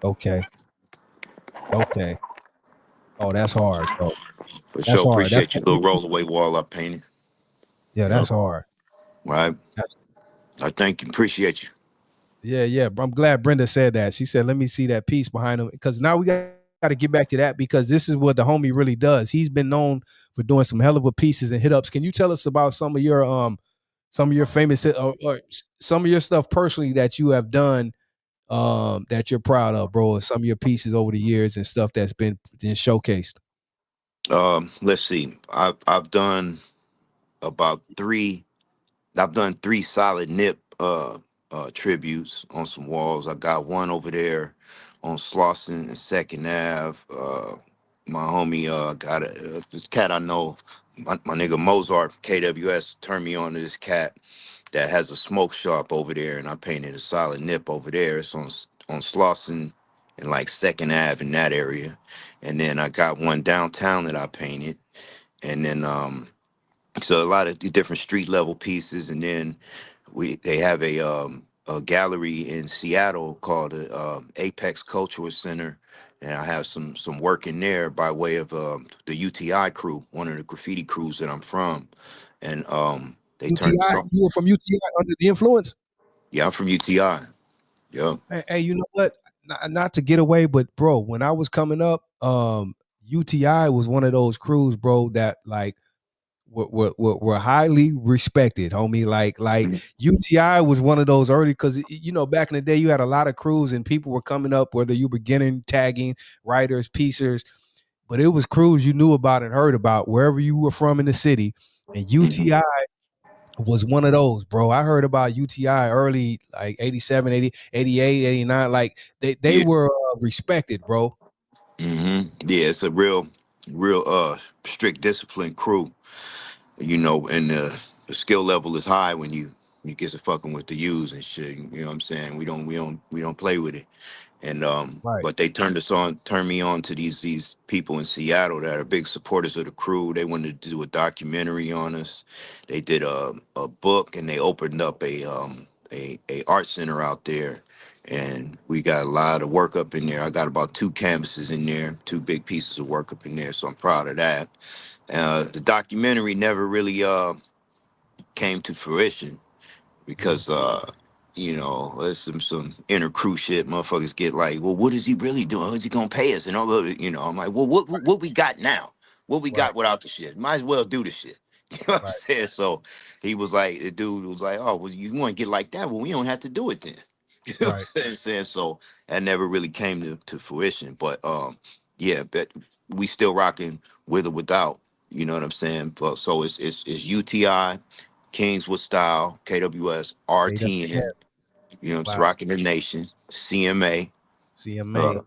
Okay. Okay. Oh, that's hard, bro. for That's sure. hard. Appreciate your little rollaway wall I painted. Yeah, Yep. that's hard. Right. That's, I thank you. Appreciate you. yeah. I'm glad Brenda said that. She said, let me see that piece behind him. Because now we got to get back to that because this is what the homie really does. He's been known for doing some hell of a pieces and hit ups. Can you tell us about some of your famous or some of your stuff personally that you have done that you're proud of, bro, or some of your pieces over the years and stuff that's been showcased? Let's see. I've done about three. I've done three solid nip tributes on some walls. I got one over there on Slauson and Second Ave. My homie got this cat I know, my nigga Mozart from KWS turned me on to this cat that has a smoke shop over there, and I painted a solid nip over there. It's on Slauson and like Second Ave in that area. And then I got one downtown that I painted. And then so a lot of the different street level pieces, and then they have a gallery in Seattle called the Apex Cultural Center, and I have some work in there by way of the UTI crew, one of the graffiti crews that I'm from, and they turned UTI, some. you were from UTI under the influence? Yeah, I'm from UTI. Yeah. Hey, you know what? Not to get away, but bro, when I was coming up, UTI was one of those crews, bro, that like were highly respected, homie. Like UTI was one of those early because you know back in the day you had a lot of crews and people were coming up, whether you were beginning tagging, writers, piecers, but it was crews you knew about and heard about wherever you were from in the city, and UTI was one of those, bro. I heard about UTI early, like 87, 80, 88, 89. Like they Yeah. were respected, bro. Yeah, it's a real strict discipline crew, you know, and the skill level is high when you get to fucking with the U's and shit. You know what I'm saying? We don't play with it. And Right. but they turned me on to these people in Seattle that are big supporters of the crew. They wanted to do a documentary on us. They did a book, and they opened up a art center out there, and we got a lot of work up in there. I got about two canvases in there, two big pieces of work up in there, so I'm proud of that. The documentary never really came to fruition because you know, there's some inner crew shit. Motherfuckers get like, well, what is he really doing? What's he gonna pay us? And all of it, you know. I'm like, well, what we got now? What we Right. got without the shit? Might as well do the shit. You know what I'm Right. saying? So he was like, the dude was like, oh, well, you want to get like that? Well, we don't have to do it then. You know Right. what I'm saying? So that never really came to fruition. But yeah, but we still rocking with or without. You know what I'm saying? But so it's UTI, Kingswood Style, KWS, RTN. AWS. You know, it's Wow. Rocking the Nation, CMA, uh, CMA.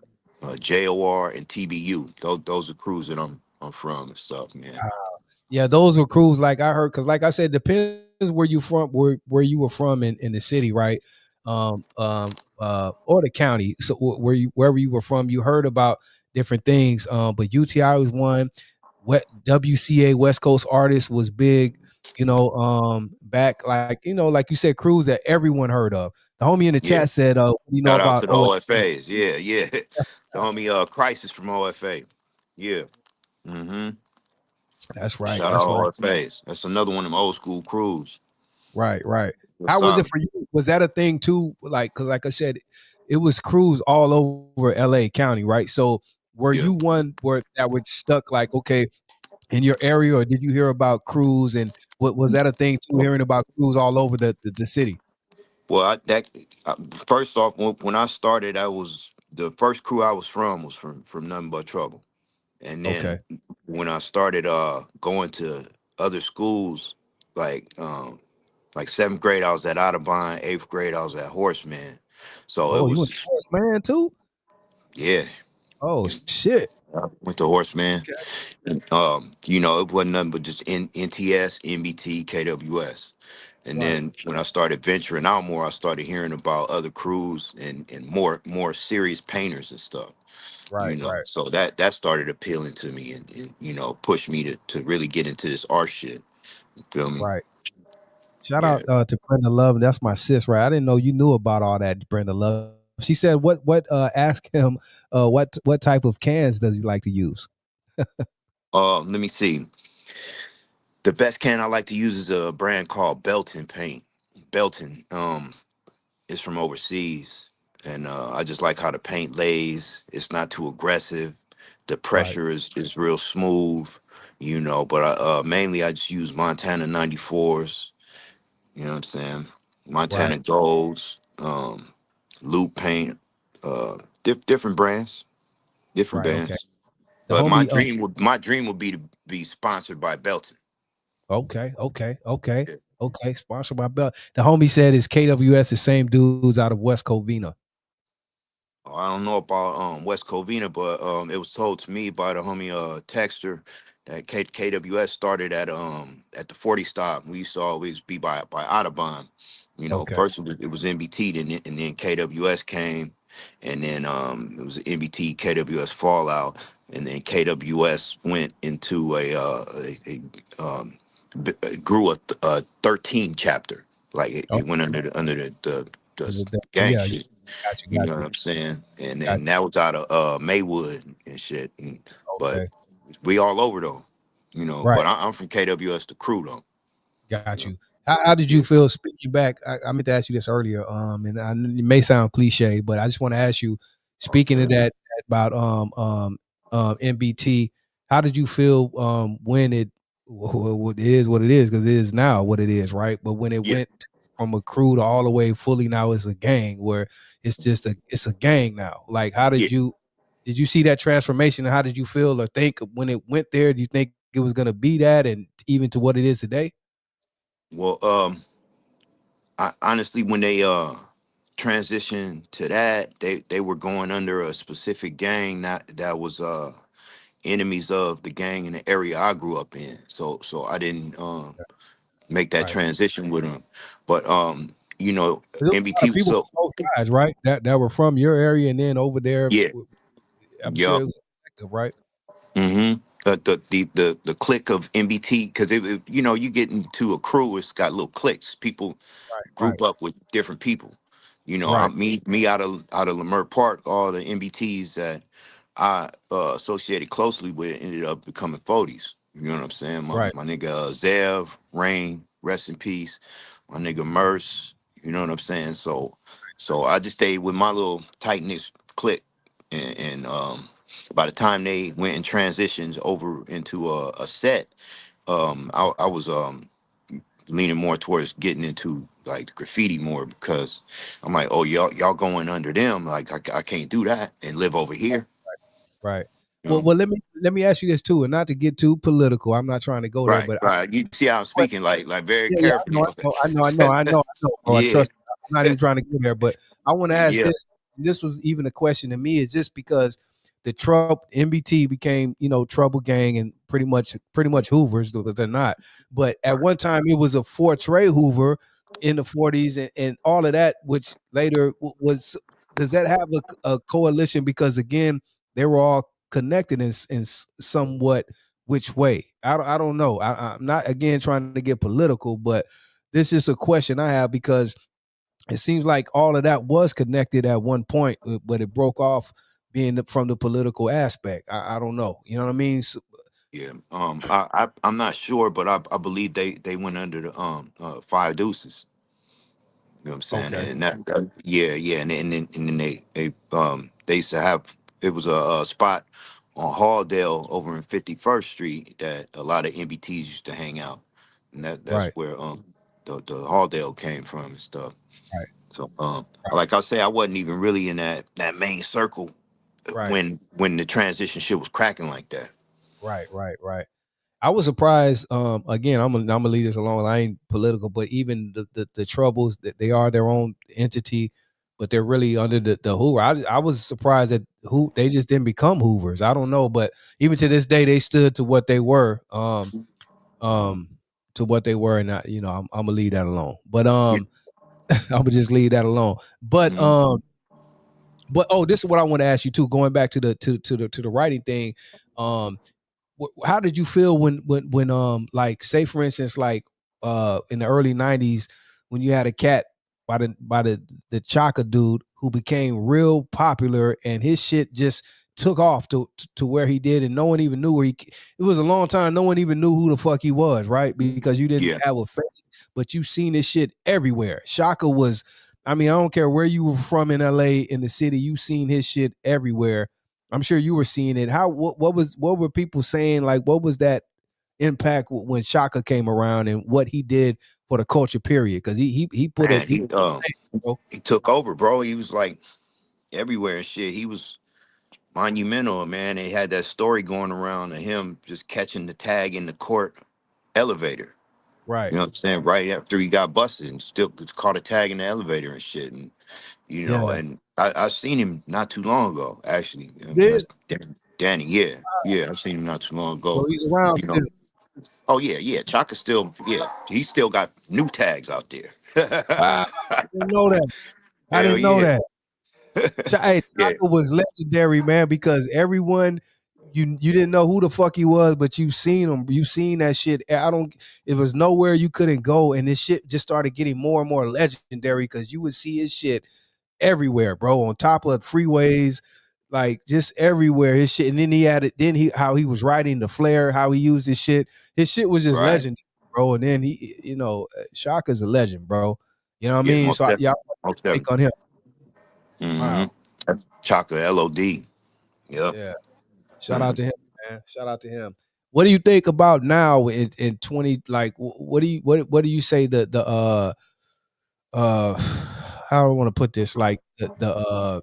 JOR, and TBU. Those are crews that I'm from and stuff, man. Yeah, those were crews like I heard because, like I said, depends where you from, where you were from in the city, right? Or the county. So wherever you were from, you heard about different things. But UTI was one. What WCA West Coast Artists was big. You know, back like like you said, crews that everyone heard of. The homie in the Yeah. chat said, you know Shout out about to the OFAs. Yeah, yeah. The homie Crisis from OFA. Yeah. Mm-hmm. That's right. Shout That's out right. Hard Face. That's another one of them old school crews. Right. What's How was it solid. for you? Was that a thing too? Like, cause like I said, it was crews all over LA County, right? So were Yeah. you one that were stuck like, okay, in your area, or did you hear about crews, and what was that a thing too, hearing about crews all over the city? Well, first off, when I started, I was the first crew I was from Nothing But Trouble, and Okay. then when I started going to other schools, like like seventh grade, I was at Audubon. Eighth grade, I was at Horseman. So it Oh, you went to was Horseman too? yeah. Oh shit. I went to Horseman. Okay. And, it wasn't nothing but just NTS, NBT, KWS. And Right. then when I started venturing out more, I started hearing about other crews and more serious painters and stuff. Right. So that started appealing to me and pushed me to really get into this art shit. You feel me? Right. Shout Yeah. out to Brenda Love. That's my sis, right? I didn't know you knew about all that, Brenda Love. She said, "What? Ask him, what type of cans does he like to use?" Let me see. The best can I like to use is a brand called Belton Paint. Belton. Is from overseas, and I just like how the paint lays. It's not too aggressive. The Right. pressure is real smooth, But mainly I just use Montana 94s. You know what I'm saying? Right. Montana Golds, Loop Paint, different brands, different Right. Okay. bands. The But my homie. dream would be to be sponsored by Belton. Okay. Yeah. Okay. Sponsored by Bell. The homie said it's KWS, the same dudes out of West Covina. I don't know about West Covina, but it was told to me by the homie Texter that KWS started at the 40 stop. We used to always be by Audubon. Okay. First it was NBT, and then KWS came, and then it was NBT KWS Fallout, and then KWS went into grew a 13 chapter. Like it went under the gang Yeah. shit. You Got know what you. I'm saying? And Got and that was out of Maywood and shit. you. But Okay. we all over though. Right. But I'm from KWS, the crew though. You Got know? you. How did Yeah. you feel speaking back? I meant to ask you this earlier. And it may sound cliche, but I just want to ask you, speaking of that about MBT, how did you feel when it is what it is, because it is now what it is, right? But when it Yeah. went from a crew to all the way fully now it's a gang, where it's a gang now. Like, how Yeah. did you see that transformation, and how did you feel or think when it went there? Do you think it was going to be that, and even to what it is today? Well, honestly, when they transitioned to that, they were going under a specific gang that was enemies of the gang in the area I grew up in. So I didn't make that Right. transition with them. But There's a lot NBT of was people so from both sides, right? That were from your area, and then over there, yeah. I'm sure Yup. it was effective, right? Mm-hmm. The clique of MBT, because you get into a crew, it's got little cliques. People Right. group up with different people. I Right. me out of Leimert Park, all the MBTs that I associated closely with ended up becoming 40s. You know what I'm saying? My Right. my nigga Zev, Rain, rest in peace. My nigga Merce, you know what I'm saying? So I just stayed with my little tight knit clique, and by the time they went and transitioned over into a set, I was leaning more towards getting into like graffiti more because I'm like, oh y'all going under them, like I can't do that and live over here. Right. You Well, know? well, let me ask you this too, and not to get too political. I'm not trying to go there, Right, but right. You see how I'm but speaking, like very yeah, I carefully. know, bro. I Yeah, trust. I'm not even trying to go there, but I want to ask yeah, this. This was even a question to me. Is just because the Trump MBT became, Trouble Gang and pretty much Hoovers, though they're not. But at right. one time, it was a Fort Trey Hoover in the 40s and all of that, which later was. Does that have a coalition? Because again, they were all connected in somewhat which way. I don't know. I'm not again trying to get political, but this is a question I have because it seems like all of that was connected at one point, but it broke off being from the political aspect. I don't know. You know what I mean? So, Yeah. I'm not sure, but I believe they went under the Fire Deuces. You know what I'm saying? Okay. And yeah, yeah, and then they used to have, it was a spot on Halldale over in 51st Street that a lot of MBTs used to hang out, and that's Right. where the Halldale came from and stuff. Right. So Right. like I say, I wasn't even really in that main circle Right. when the transition shit was cracking like that. Right. Right. Right. I was surprised. Again, I'm gonna leave this alone. I ain't political, but even the troubles that they are their own entity, but they're really under the Hoover. I was surprised that who they just didn't become Hoovers. I don't know, but even to this day, they stood to what they were. Um, to what they were, and I'm gonna leave that alone. But Yeah. I'm gonna just leave that alone. But Mhm. this is what I want to ask you too. Going back to the writing thing, um, how did you feel when like say for instance like in the early 90s when you had a cat by the Chaka dude who became real popular and his shit just took off to where he did and no one even knew where it was a long time no one even knew who the fuck he was, right? Because you didn't Yeah. have a face, but you seen this shit everywhere. Shaka was, I mean, I don't care where you were from in LA, in the city, you seen his shit everywhere. I'm sure you were seeing it. What were people saying? Like, what was that impact when Shaka came around and what he did for the culture period? Because he put a Man, bro. he took over, bro. He was like everywhere and shit. He was monumental, man. They had that story going around of him just catching the tag in the court elevator. Right. You know what I'm saying? Right after he got busted and still caught a tag in the elevator and shit. And Yeah. and I seen him not too long ago, actually. You did, That's Danny, yeah. Yeah, I've seen him not too long so ago. he's around You know. still. Oh yeah, yeah. Chaka still, yeah, he still got new tags out there. Wow, I didn't know that. I Hell didn't know yeah. that. Hey, Yeah. Chaka was legendary, man, because everyone you didn't know who the fuck he was, but you seen him. You seen that shit. I don't. It was nowhere you couldn't go, and this shit just started getting more and more legendary because you would see his shit everywhere, bro. On top of freeways, like just everywhere. His shit, and then he had it. Then he how he was riding the flare, how he used his shit. His shit was just Right. legendary, bro. And then Shaka's a legend, bro. You know what I Yeah, mean? most So y'all definitely. Most take definitely. on him. Mm-hmm. Wow. Chaka LOD. Yep. Yeah. Shout out to him, man. Shout out to him. What do you think about now in 20, like what do you say uh how do I want to put this, like the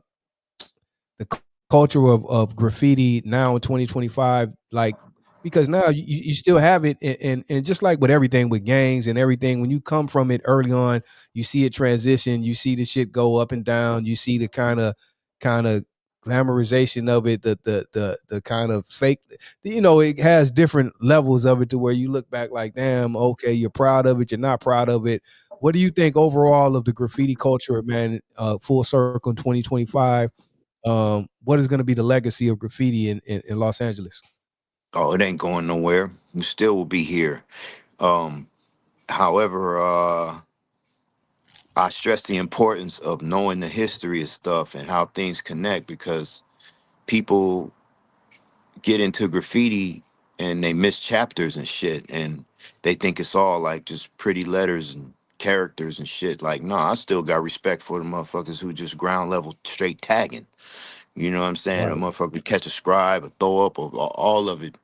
culture of graffiti now in 2025, like because now you still have it, and just like with everything with gangs and everything, when you come from it early on, you see it transition, you see the shit go up and down, you see the kind of glamorization of it, the kind of fake, it has different levels of it to where you look back like, damn, okay, you're proud of it, you're not proud of it. What do you think overall of the graffiti culture, man, full circle in 2025? What is going to be the legacy of graffiti in Los Angeles? Oh, it ain't going nowhere. You still will be here. Um, However, I stress the importance of knowing the history of stuff and how things connect, because people get into graffiti and they miss chapters and shit, and they think it's all like just pretty letters and characters and shit. Like, no, I still got respect for the motherfuckers who just ground level straight tagging. You know what I'm saying? A Right, motherfucker catch a scribe, a throw up, or all of it,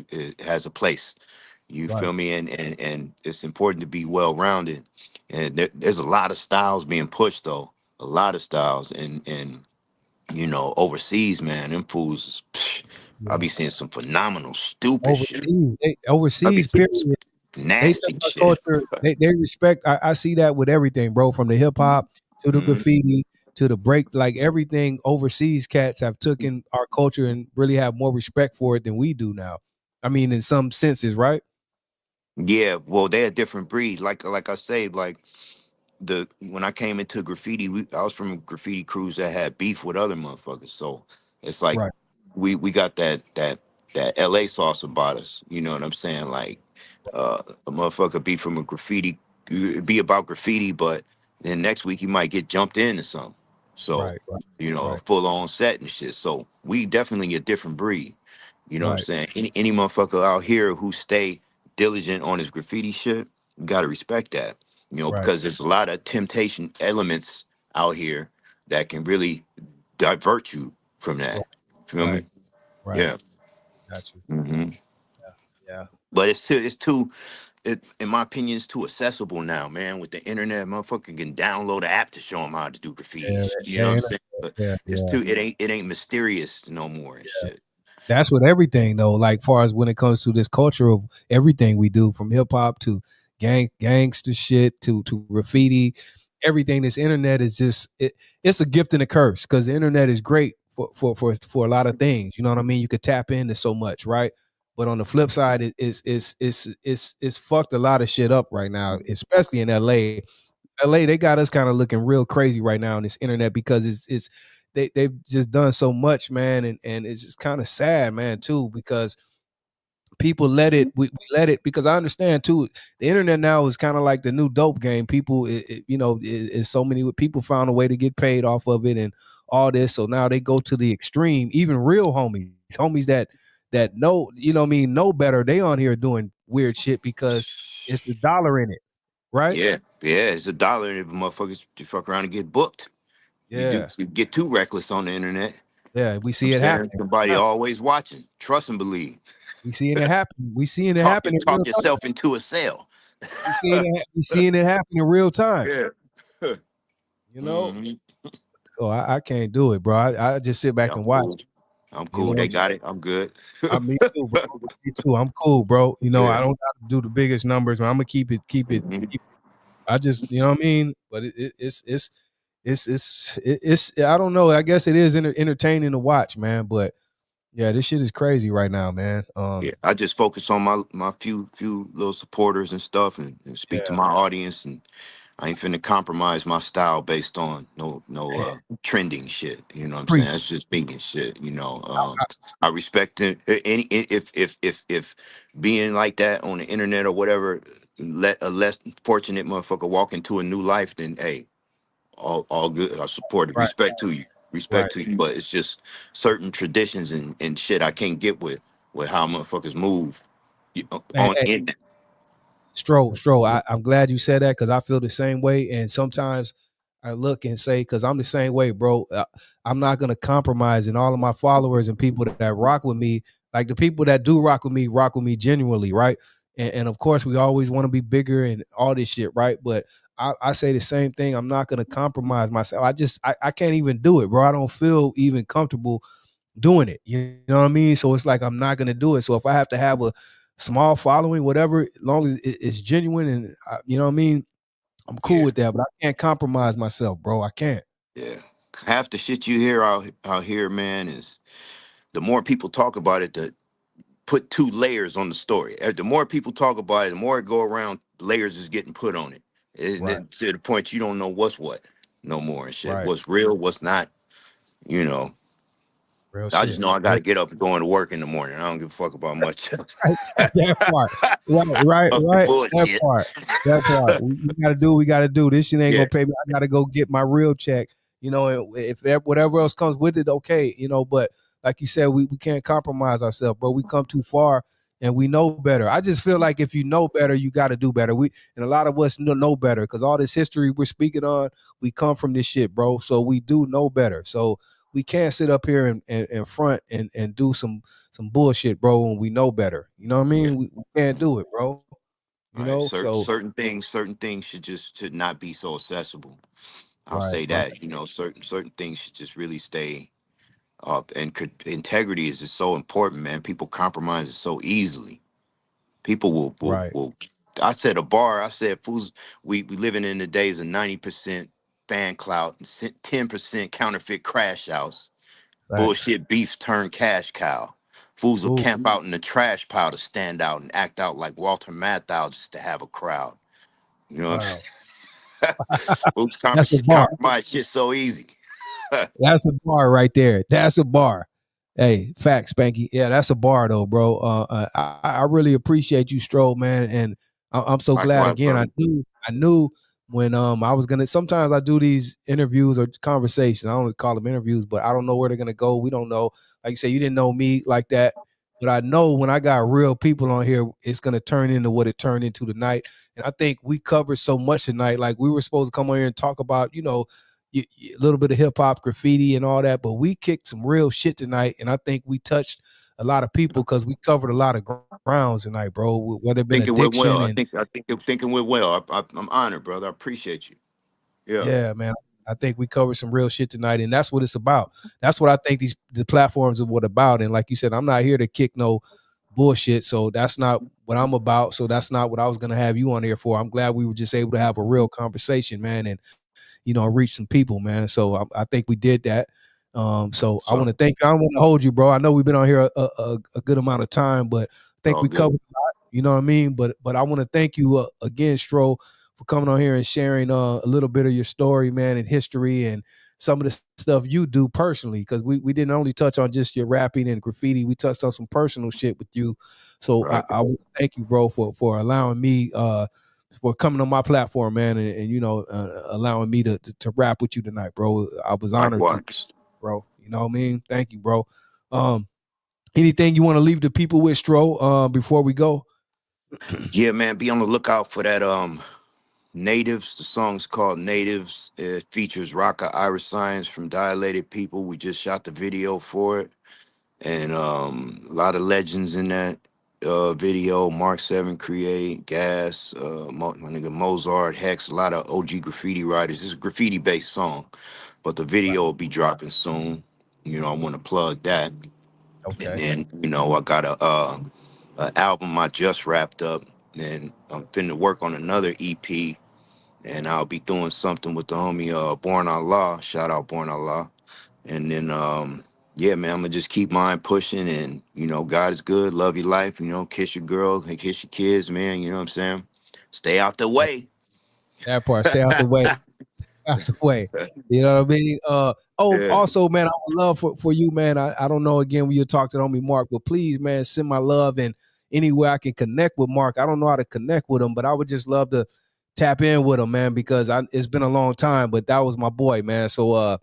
it has a place. You right. feel me? And it's important to be well rounded. And there's a lot of styles being pushed though, a lot of styles, and overseas, man, them fools. I Yeah. be seeing some phenomenal stupid shit. I be Overseas, seeing period. some They took nasty our shit. culture. They respect. I see that with everything, bro. From the hip hop to the Mhm. graffiti to the break, like everything. Overseas cats have taken our culture and really have more respect for it than we do now. I mean, in some senses, right? Yeah, well, they're a different breed. Like I say, like the when I came into graffiti, I was from graffiti crews that had beef with other motherfuckers. So it's like Right, we got that LA sauce about us. You know what I'm saying? Like a motherfucker be from a graffiti, be about graffiti, but then next week you might get jumped into something. So right, right, a right. full on set and shit. So we definitely a different breed. You know what I'm saying? Any motherfucker out here who stay diligent on his graffiti shit, you gotta respect that. You know, Right. because there's a lot of temptation elements out here that can really divert you from that. Feel Right. me? Right. Yeah. Got you. hmm Yeah. But it's too in my opinion, it's too accessible now, man. With the internet, motherfucker can download an app to show them how to do Yeah. graffiti. You know what I'm Yeah. saying? But Yeah. it's Yeah. too it ain't mysterious no more and shit. That's with everything though. Like far as when it comes to this culture of everything we do, from hip hop to gangster shit to graffiti, everything. This internet is just it's a gift and a curse because the internet is great for a lot of things. You know what I mean? You could tap into so much, right? But on the flip side, it's fucked a lot of shit up right now, especially in LA. LA, they got us kind of looking real crazy right now on this internet because they've just done so much, man, and it's just kind of sad, man, too, because people let it we let it because I understand too the internet now is kind of like the new dope game. People is so many people found a way to get paid off of it and all this, so now they go to the extreme. Even real homies that know, you know what I mean, know better, they on here doing weird shit because it's a dollar in it, right? Yeah, it's a dollar if motherfuckers to fuck around and get booked. Yeah. You get too reckless on the internet. Yeah, we I'm see it saying happening. somebody always watching. Trust and believe. We seeing it happen. We seeing it Talk happen in real talk time. yourself into a cell. We seeing it happen in real time. Yeah. You know, hmm so I can't do it, bro. I just sit Yeah, back I'm and watch. cool. I'm You know cool. what They I'm got saying? it. I'm good. Me too, bro. Me too. I'm cool, bro. You know, Yeah. I don't got to do the biggest numbers. I'm gonna Mhm. keep. I just, you know what I mean. But it's. I don't know. I guess it is entertaining to watch, man. But yeah, this shit is crazy right now, man. Yeah. I just focus on my few little supporters and stuff and speak to Yeah, my audience, and I ain't finna compromise my style based on no trending shit. You know what I'm saying? preach. That's just me and shit. I respect it. If being like that on the internet or whatever let a less fortunate motherfucker walk into a new life, then hey, all good. I support it. Right, Respect right. to you. But it's just certain traditions and shit I can't get with how motherfuckers move Hey, on hey, in. Stro, I'm glad you said that because I feel the same way. And sometimes I look and say, because I'm the same way, bro. I'm not gonna compromise, and all of my followers and people that rock with me, like the people that do rock with me genuinely, right? And of course, we always want to be bigger and all this shit, right? But I say the same thing. I'm not gonna compromise myself. I can't even do it, bro. I don't feel even comfortable doing it. You know what I mean? So it's like I'm not gonna do it. So if I have to have a small following, whatever, as long as it's genuine and you know what I mean, I'm cool Yeah. with that. But I can't compromise myself, bro. I can't. Yeah. Half the shit you hear out here, man, is the more people talk about it, the put two layers on the story. The more people talk about it, the more it go around, layers is getting put on it. Right, To the point you don't know what's what no more and shit. right, What's real, what's not, you know. real I just shit. know I gotta get up and go into work in the morning. I don't give a fuck about much else. Right. That part. Fuck the Right. That bullshit. part. That part. We gotta do what we gotta do. This shit ain't Yeah. gonna pay me. I gotta go get my real check. You know, and if whatever else comes with it, okay. You know, but like you said, we can't compromise ourselves, bro. We come too far and we know better. I just feel like if you know better, you gotta do better. And a lot of us know better because all this history we're speaking on, we come from this shit, bro. So we do know better. So we can't sit up here and front and do some bullshit, bro, when we know better. You know what I Yeah. mean? We can't do it, bro. You Right. know, Certain so certain things should not be so accessible. I'll right, say right, that. Certain things should just really stay up. And integrity is just so important, man. People compromise it so easily. People right. will. I said a bar. I said fools. We living in the days of 90% fan clout and 10% counterfeit crash outs. Facts. Bullshit beefs turn cash cow. Fools will Ooh, camp out in the trash pile to stand out and act out like Walter Matthau just to have a crowd. You know what I'm wow. saying? Fools That's a bar. compromise shit so easy. That's a bar right there. That's a bar. Hey, facts, Spanky. Yeah, that's a bar though, bro. I really appreciate you, Stroll, man, and I'm so glad. Likewise, Again, brother. I knew when I was gonna. Sometimes I do these interviews or conversations. I don't call them interviews, but I don't know where they're gonna go. We don't know. Like you say, you didn't know me like that. But I know when I got real people on here, it's gonna turn into what it turned into tonight. And I think we covered so much tonight. Like we were supposed to come on here and talk about, a little bit of hip hop, graffiti, and all that. But we kicked some real shit tonight, and I think we touched a lot of people because we covered a lot of grounds tonight, bro. Whether it been Think it went well. addiction I and think you're thinking went well. I'm honored, brother. I appreciate you. Yeah. yeah, man. I think we covered some real shit tonight, and that's what it's about. That's what I think the platforms are what about. And like you said, I'm not here to kick no bullshit. So that's not what I'm about. So that's not what I was gonna have you on here for. I'm glad we were just able to have a real conversation, man, and reach some people, man. So I think we did that. So I want to thank you. I don't want to hold you, bro. I know we've been on here a good amount of time, but I think All we covered good. a lot. You know what I mean? But I want to thank you again, Stro, for coming on here and sharing a little bit of your story, man, and history and some of the stuff you do personally. Because we didn't only touch on just your rapping and graffiti. We touched on some personal shit with you. So Right. I want to thank you, bro, for allowing me for coming on my platform, man, and allowing me to rap with you tonight, bro. I was honored to, Likewise. bro. You know what I mean? Thank you, bro. Anything you want to leave the people with, Stro, before we go? Yeah, man. Be on the lookout for that. Natives. The song's called Natives. It features Rocka Irish Science from Dilated People. We just shot the video for it, and a lot of legends in that video. Mark 7 Create, Gas, my nigga Mozart, Hex, a lot of OG graffiti writers. It's a graffiti based song, but the video will be dropping soon. I want to plug that. And Okay. then, I got a album I just wrapped up, and I'm finna work on another EP, and I'll be doing something with the homie Born Allah. Shout out Born Allah. And then yeah, man, I'm gonna just keep mine pushing, and God is good. Love your life, kiss your girl, and kiss your kids, man. You know what I'm saying? Stay out the way. That part, stay out the way. Out the way. You know what I mean? Yeah. Also, man, I would love for you, man. I don't know again when you talk to homie Mark, but please, man, send my love and anywhere I can connect with Mark. I don't know how to connect with him, but I would just love to tap in with him, man, because it's been a long time, but that was my boy, man. So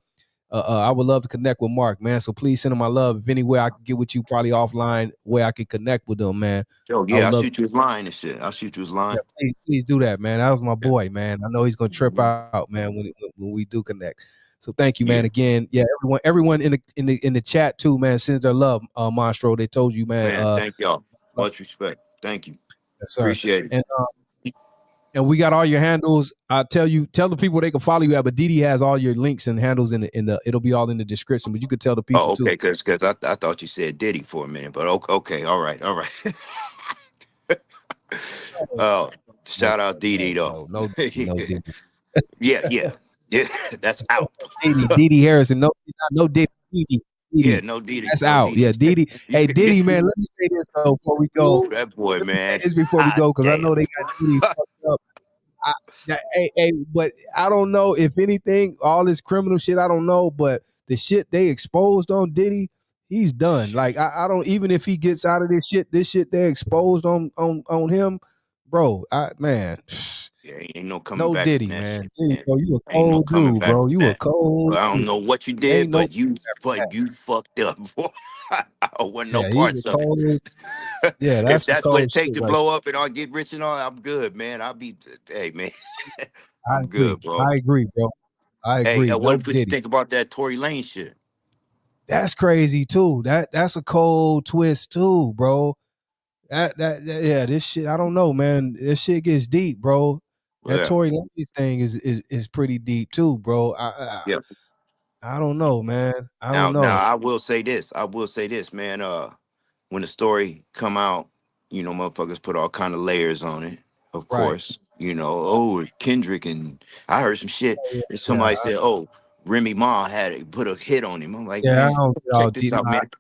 I would love to connect with Mark, man. So please send him my love. If anywhere I can get with you, probably offline, where I can connect with him, man. Oh I yeah, would I'll love. shoot you his line and shit. I'll shoot you his Yeah, line. please do that, man. That was my Yeah. boy, man. I know he's gonna trip Mhm. out, man, when we do connect. So thank you, Yeah, man. Again, yeah, everyone in the chat too, man, sends their love, Monstro. They told you, man. man. Thank y'all. Much respect. Thank you. Yes, sir. Appreciate it. And we got all your handles. Tell the people they can follow you at, but DD has all your links and handles in the it'll be all in the description. But you could tell the people Oh, too. okay, because I thought you said Diddy for a minute, but okay, all right, all right. Oh, No, shout out DD though. no, no DD. Yeah. That's out. DD Hairston, no Diddy. Yeah, Diddy. no Diddy, That's no out. Diddy. Yeah, Diddy. Hey, Diddy, man, let me say this though before we go. Ooh, that boy, Let me say man. this before we God go, because I damn. know they got Diddy fucked up. But I don't know if anything, all this criminal shit, I don't know, but the shit they exposed on Diddy, he's done. Like I don't, even if he gets out of this shit they exposed on him, bro. Man, Yeah, ain't no coming no back Diddy, from that man. shit, Diddy, man. bro, you a Ain't no cold coming dude, back bro. from You a that. cold Well, I don't dude. know what you Ain't did, no, but you fucked up, boy. I don't want no yeah, he's parts a of cold. it. Yeah, If that's some that's what cold it takes shit to right blow up and I'll get rich and all, I'm good, man. Hey, man, there. I I'm agree. good, bro. Bro. I Hey, agree. No what you Diddy. think about that Tory Lane shit? That's crazy too. That's a cold twist too, bro. Yeah, this shit, I don't know, man. This shit gets deep, bro. That Yeah, Tory Lanez thing is pretty deep too, bro. yeah. I don't know, man. I don't Now, know. I will say this. I will say this, man. When the story come out, motherfuckers put all kind of layers on it. Of Right. course, oh, Kendrick, and I heard some shit. And Yeah. somebody said, oh, Remy Ma put a hit on him. I'm like, Yeah, I man, don't get all check this deep. out, man.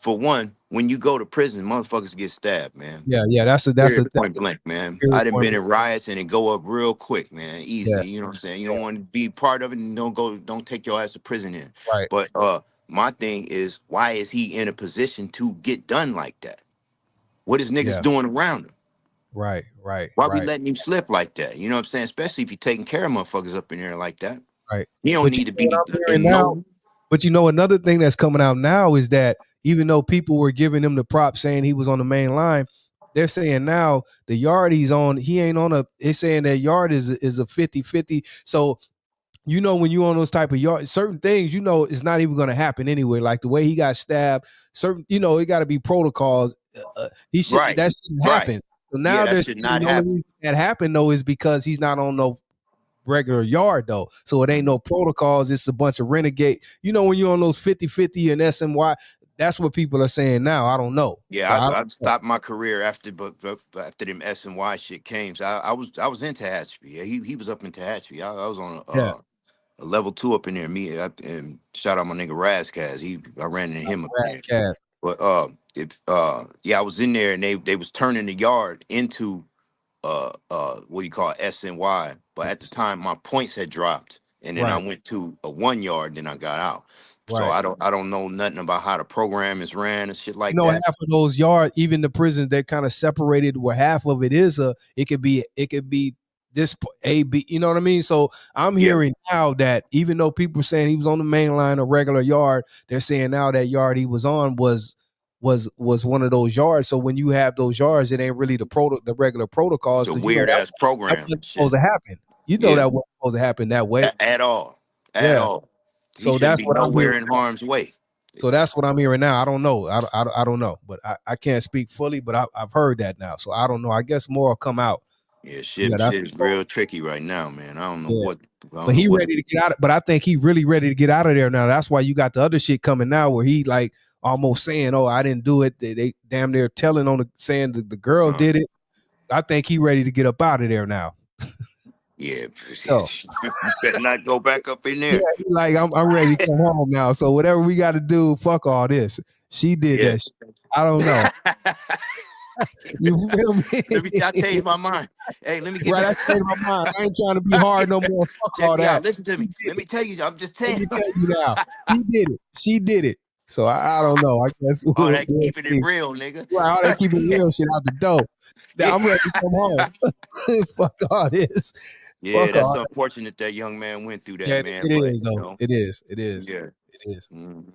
For one, when you go to prison, motherfuckers get stabbed, man. Yeah, that's Period, point that's a blank, man. period I done point been blank. in riots and it go up real quick, man. Yeah, Easy. You know what I'm saying? You yeah, don't want to be part of it and don't take your ass to prison in. right. But my thing is, why is he in a position to get done like that? What is niggas Yeah, doing around him? Why we right. letting him slip like that? You know what I'm saying? Especially if you taking care of motherfuckers up in there like that. Right. He don't But you need to know what be I'm hearing in now? no. But another thing that's coming out now is that even though people were giving him the prop saying he was on the main line, they're saying now the yard he's on, he ain't on a. It's saying that yard is a 50-50. So when you on those type of yard, certain things, it's not even going to happen anyway. Like the way he got stabbed, certain, it got to be protocols. He should Right. that shouldn't Right. happen. So now Yeah, that there's should the not only happen. reason that happened though is because he's not on no regular yard though. So it ain't no protocols. It's a bunch of renegade. When you're on those 50-50 and SNY, that's what people are saying now. I don't know. Yeah, So I stopped my career after after them SNY shit came. So I was in Tehachapi. Yeah, he was up in Tehachapi. I was on yeah, a level 2 up in there. And shout out my nigga Razkaz. I ran into him up there. Cass. But yeah, I was in there and they was turning the yard into what do you call it, SNY. But at the time my points had dropped, and then I Right, went to a 1 yard, and then I got out. So right. I don't know nothing about how the program is ran and shit like that. Half of those yards, even the prisons, they're kind of separated where half of it is it could be this A, B, you know what I mean? So I'm Yeah. hearing now that even though people are saying he was on the main line, a regular yard, they're saying now that yard he was on was one of those yards. So when you have those yards, it ain't really the regular protocols, It's a because weird ass that program wasn't and shit. supposed to happen. Yeah. That wasn't supposed to happen that way. At all. At Yeah. all. He So shouldn't that's be what I'm nowhere hearing. in harm's way. So that's what I'm hearing now. I don't know. I don't know, but I can't speak fully. But I've heard that now, so I don't know. I guess more will come out. Yeah, Yeah, that's shit is real tricky right now, man. I don't know yeah. what. I But don't know he what. ready to get out. But I think he really ready to get out of there now. That's why you got the other shit coming now, where he like almost saying, "Oh, I didn't do it." They damn near telling on saying that the girl did it. I think he ready to get up out of there now. Yeah, So you better not go back up in yeah, there. like I'm ready to come home now. So whatever we got to do, fuck all this. She did Yeah. that shit. I don't know. You feel me? I changed my mind. Hey, let me get Right, I back. changed my mind. I ain't trying to be hard no more. Fuck Check all me that. out. Listen to me. Let me tell you. I'm just Let telling me you. tell you now. He did it. She did it. So I don't know. I guess All we'll that keeping it see. real, nigga. Right, all that keeping real shit out the door. Yeah. Now I'm ready to come home. Fuck all this. Yeah, Fuck that's all that. unfortunate that young man went through that, Yeah, man. it But is though. It is. It is. yeah. It is. Mhm.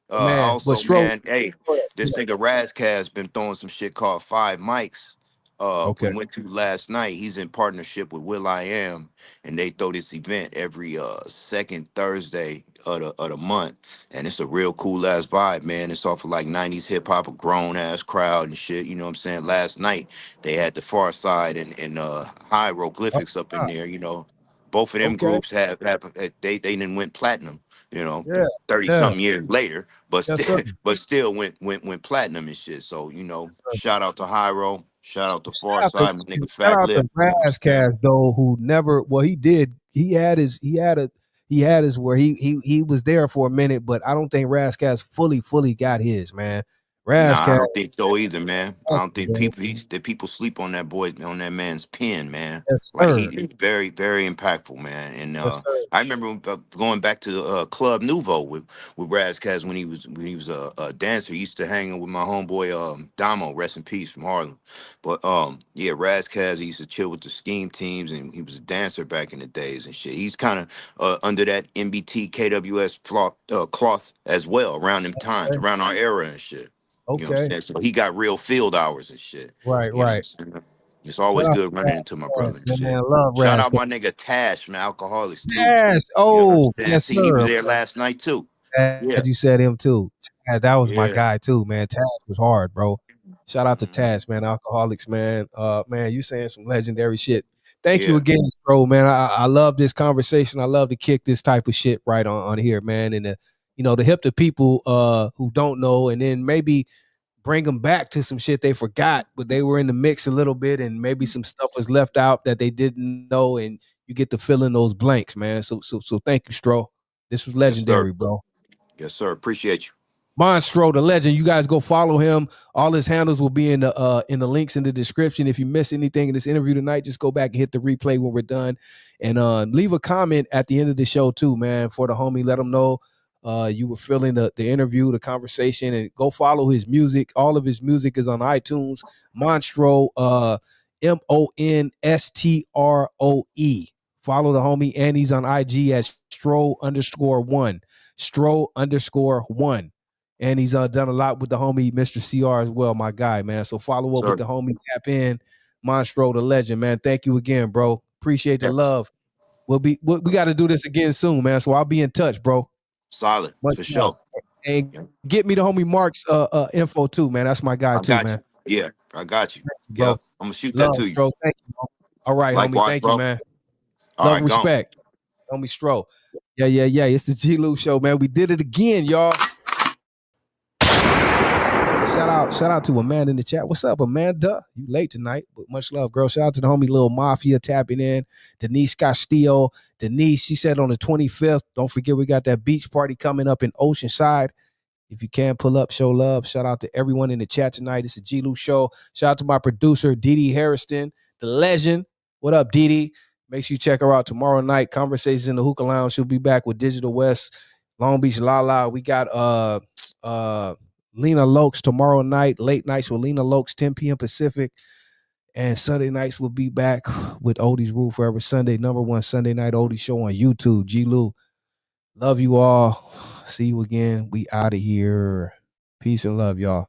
Man, but Also, Stro. man, hey, Go ahead. this nigga Razkaz been throwing some shit called Five Mics. We Okay. went to last night. He's in partnership with Will I Am, and they throw this event every second Thursday of the month, and it's a real cool ass vibe, man. It's off of like 90s hip hop, a grown ass crowd and shit. You know what I'm saying? Last night they had the Far Side and Oh, Hieroglyphics up in wow. there. You know, both of them Okay. groups have they didn't went platinum. You know, Yeah. 30 Yeah. something years later, but Yes, sir. still went platinum and shit. So, shout out to Hyro, shout out to Shout out Farside, my to, nigga shout Fat out to Lip, you know what I'm saying? Razzcast though, who never. Well, he did. He had his where he was there for a minute, but I don't think Razzcast fully got his, man. Nah, I Razzcast, don't think so either, man. I don't think people sleep on on that man's pen, man. yes, Like he sir. is very, very impactful, man. And Yes, sir. I remember going back to Club Nouveau with Razkaz when he was a dancer. He used to hang with my homeboy Damo, rest in peace, from Harlem. But yeah, Razkaz, he used to chill with the scheme teams, and he was a dancer back in the days and shit. He's kind of under that NBT KWS cloth as well around them times, Okay. around our era and shit. You know what I'm Okay. saying? So he got real field hours and shit. Right. You know what I'm Right. saying? It's Shout always out good to running into my brother and Razzcast, man. shit. I love Shout out Razzcast. my nigga Tash from Alcoholics too. Yes. You know what I'm Oh, saying? yes, He was sir. there last night too. Yeah. Glad you said him too. That was my Yeah. guy too, man. Taz was hard, bro. Shout out to Mhm. Taz, man. Alcoholics, man. Man, you saying some legendary shit. Thank you Yeah. again, bro, man. I love this conversation. I love to kick this type of shit right on here, man. And to help the people who don't know, and then maybe bring them back to some shit they forgot, but they were in the mix a little bit, and maybe some stuff was left out that they didn't know, and you get to fill in those blanks, man. So thank you, Stro. This was Yes, sir. legendary, bro. Yes, sir. Appreciate you. Monstroe, the legend. You guys go follow him. All his handles will be in the links in the description. If you miss anything in this interview tonight, just go back and hit the replay when we're done, and leave a comment at the end of the show too, man, for the homie. Let him know you were feeling the interview, the conversation, and go follow his music. All of his music is on iTunes. Monstroe, MONSTROE. Follow the homie, and he's on IG at Stro_1. Monstroe_1. And he's done a lot with the homie Mr. CR as well, my guy, man. So follow up with the homie, tap in, Monstroe the legend, man. Thank you again, bro. Appreciate the love. We got to do this again soon, man. So I'll be in touch, bro. Solid, Much for love. sure. And get me the homie Mark's info too, man. That's my guy too, man. Yeah, I got you. Bro. Yep. I'm gonna shoot Love, that to you. bro. Thank you, bro. All right, Likewise, homie. Thank bro. you, man. All Love right, and respect. Homie Stro. Yeah. It's the G-Lew show, man. We did it again, y'all. Shout out to Amanda in the chat. What's up, Amanda? You late tonight, but much love, girl. Shout out to the homie Lil Mafia tapping in. Denise Castillo. Denise, she said on the 25th. Don't forget we got that beach party coming up in Oceanside. If you can pull up, show love. Shout out to everyone in the chat tonight. It's a G-Lew show. Shout out to my producer, DD Hairston, the legend. What up, DD? Make sure you check her out tomorrow night. Conversations in the Hookah Lounge. She'll be back with Digital West, Long Beach, La. We got Lena Lokes tomorrow night. Late nights with Lena Lokes, 10 p.m. Pacific. And Sunday nights we'll be back with Odie's Rule Forever Sunday, #1 Sunday night Odie show on YouTube. G-Lew. Love you all. See you again. We out of here. Peace and love, y'all.